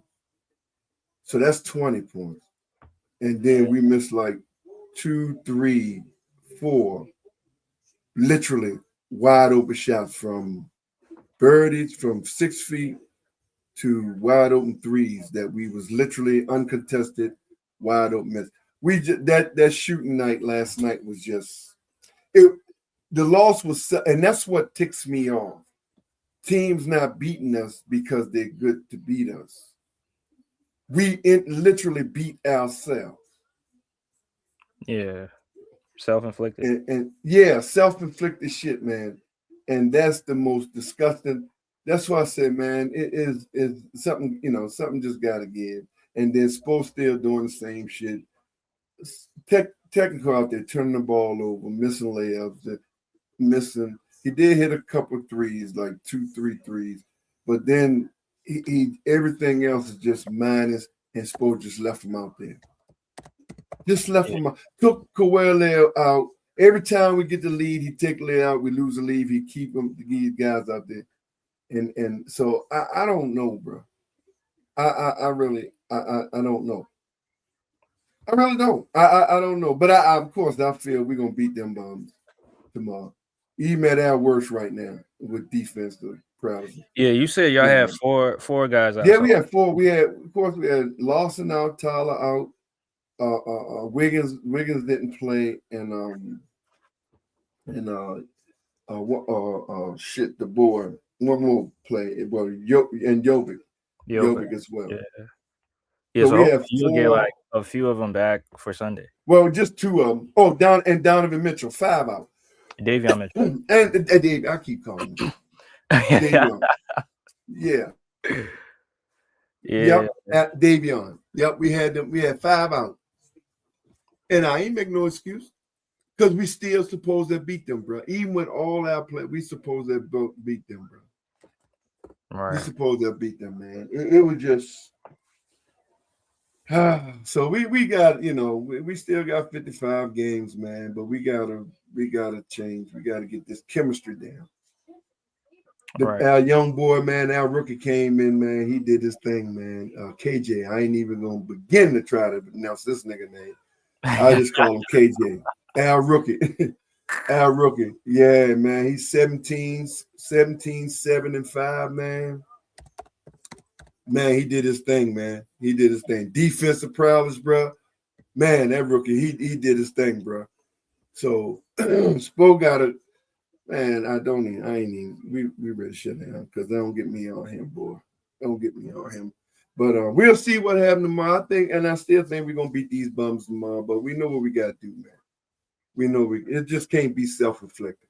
So that's 20 points. And then we missed like 2, 3, 4, literally wide open shots from birdies from 6 feet to wide open threes that we was literally uncontested, wide open miss. We just, that shooting night last night was just it. The loss was, and that's what ticks me off. Teams not beating us because they're good to beat us. We literally beat ourselves. Yeah, self-inflicted. And yeah, self-inflicted shit, man. And that's the most disgusting. That's why I said, man, it is something, something just gotta give. And then Spo still doing the same shit. Technical out there, turning the ball over, missing layups, missing. He did hit a couple threes, like 2-3 threes, but then he everything else is just minus, and Spo just left him out there. Just left him out. Took Kawhi out. Every time we get the lead, he take lead out. We lose the lead, he keep him to these guys out there. And so I don't know, bro. I really don't know. I really don't. I don't know. But I of course I feel we're gonna beat them bums tomorrow. Even at our worst right now with defense prowess. Yeah, you said y'all had four guys out. Yeah, we had four. We had, of course, we had Lawson out, Tyler out. Wiggins didn't play, and the boy one more play. Well, Jovic as well. Yeah, so you'll get like a few of them back for Sunday. Well, just two of them. Oh, Donovan Mitchell, 5 out. Davion Mitchell. and Dave, I keep calling him. Davion. Yeah. Yeah. Yep, Davion. Yep, we had them. We had 5 out. And I ain't make no excuse. Because we still supposed to beat them, bro. Even with all our play, we supposed to beat them, bro. Right. We supposed to beat them, man. It was just so we got, we still got 55 games, man, but we gotta change. We gotta get this chemistry down. Our young boy, man, our rookie came in, man. He did his thing, man. KJ, I ain't even gonna begin to try to pronounce this nigga name. I just call him KJ. Our rookie. Our rookie. Yeah, man. He's 17, 7 and 5, man. Man, he did his thing, man. He did his thing. Defensive prowess, bro. Man, that rookie, he did his thing, bro. So Spo got it. Man, we ready to shut down because don't get me on him, boy. Don't get me on him. But we'll see what happens tomorrow. I still think we're gonna beat these bums tomorrow, but we know what we gotta do, man. We know it just can't be self-inflicted.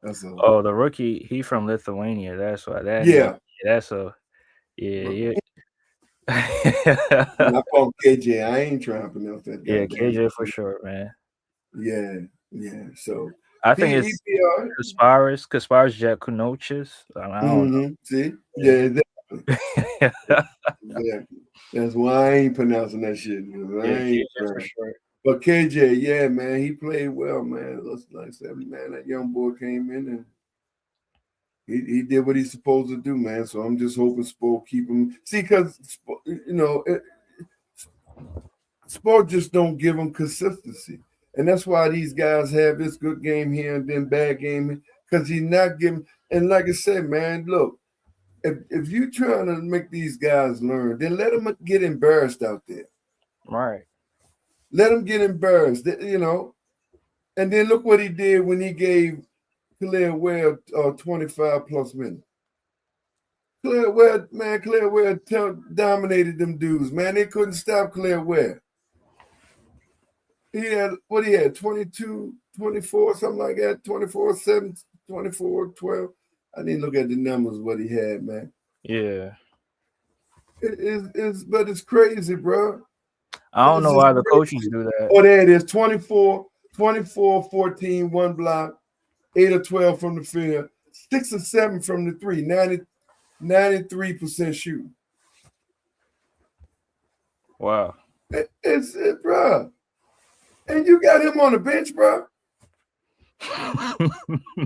That's all. Oh, the rookie, he from Lithuania. That's why that's a yeah. I call him KJ. I ain't trying to pronounce that guy. Yeah, KJ for sure, man. Yeah. So I think it's Kasparis Jakunovic. I don't know. See? Yeah, exactly. That's why I ain't pronouncing that shit. KJ for sure. But KJ, yeah, man, he played well, man. Looks like man, that young boy came in and he did what he's supposed to do, man. So I'm just hoping Spo keep him. See, because Spo just don't give him consistency, and that's why these guys have this good game here and then bad game because he's not giving. And like I said, man, look, if you trying to make these guys learn, then let them get embarrassed out there. Right. Let them get embarrassed, And then look what he did when he gave Khalil Webb 25 plus minutes. Khalil Webb dominated them dudes, man. They couldn't stop Khalil Webb. He had 22, 24, something like that, 24-7, 24-12. I didn't look at the numbers what he had, man. Yeah. But it's crazy, bro. I don't know why the coaches do that. Oh, there it is. 24, 14, 1 block, 8 or 12 from the field, 6 or 7 from the 3, 93% shooting. Wow. It's bro. And you got him on the bench, bro.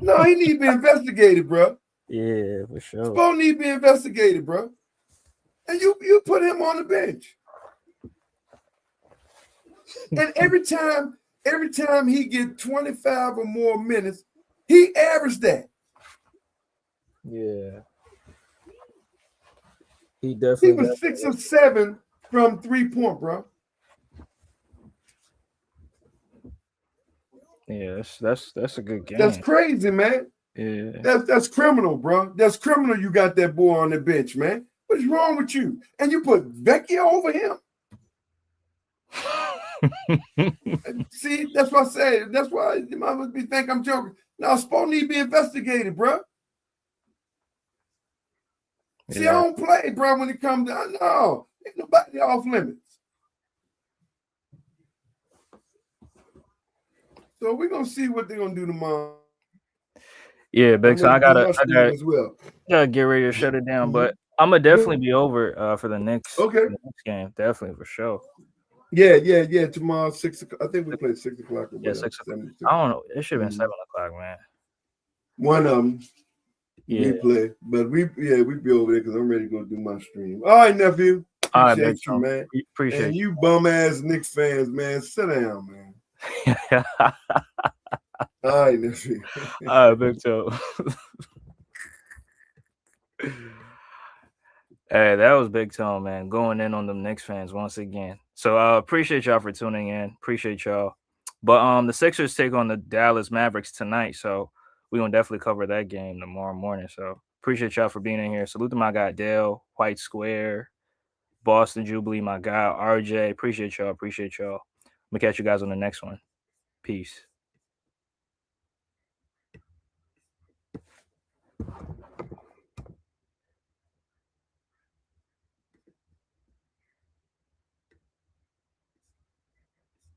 No, he need to be investigated, bro. Yeah, for sure. Spo need to be investigated, bro. And you put him on the bench. And every time he get 25 or more minutes, he averaged that. Yeah. He definitely. He was 6 or 7 from 3-point, bro. Yeah, that's a good game. That's crazy, man. Yeah. That's criminal, bro. That's criminal. You got that boy on the bench, man. What's wrong with you? And you put Vecchio over him. See, that's what I say. That's why you might be think I'm joking. Now, Spo need to be investigated, bro. See, I don't play, bro, when it comes down. No, ain't nobody off limits. So we're going to see what they're going to do tomorrow. Yeah, big I'm time. ready to do my stream as well. Gotta get ready to shut it down. Mhm. But I'm gonna definitely be over for the Knicks Okay. game. Definitely for sure. Yeah. Tomorrow 6 o'clock. I think we play 6 o'clock or Yeah, whatever. 6 o'clock. 7 I don't know. It should have been Mhm. 7 o'clock, man. One of them. Yeah. We play, but we be over there because I'm ready to go do my stream. All right, nephew. All right, Appreciate big you, Tom. man. Appreciate And you bum ass Knicks fans, man, sit down, man. you. All right, nephew. All right, big Tom. Hey, that was Big Tone, man. Going in on them Knicks fans once again. So appreciate y'all for tuning in. Appreciate y'all. But the Sixers take on the Dallas Mavericks tonight. So we're gonna definitely cover that game tomorrow morning. So appreciate y'all for being in here. Salute to my guy Dale, White Square, Boston Jubilee, my guy RJ. Appreciate y'all. I'm gonna catch you guys on the next one. Peace.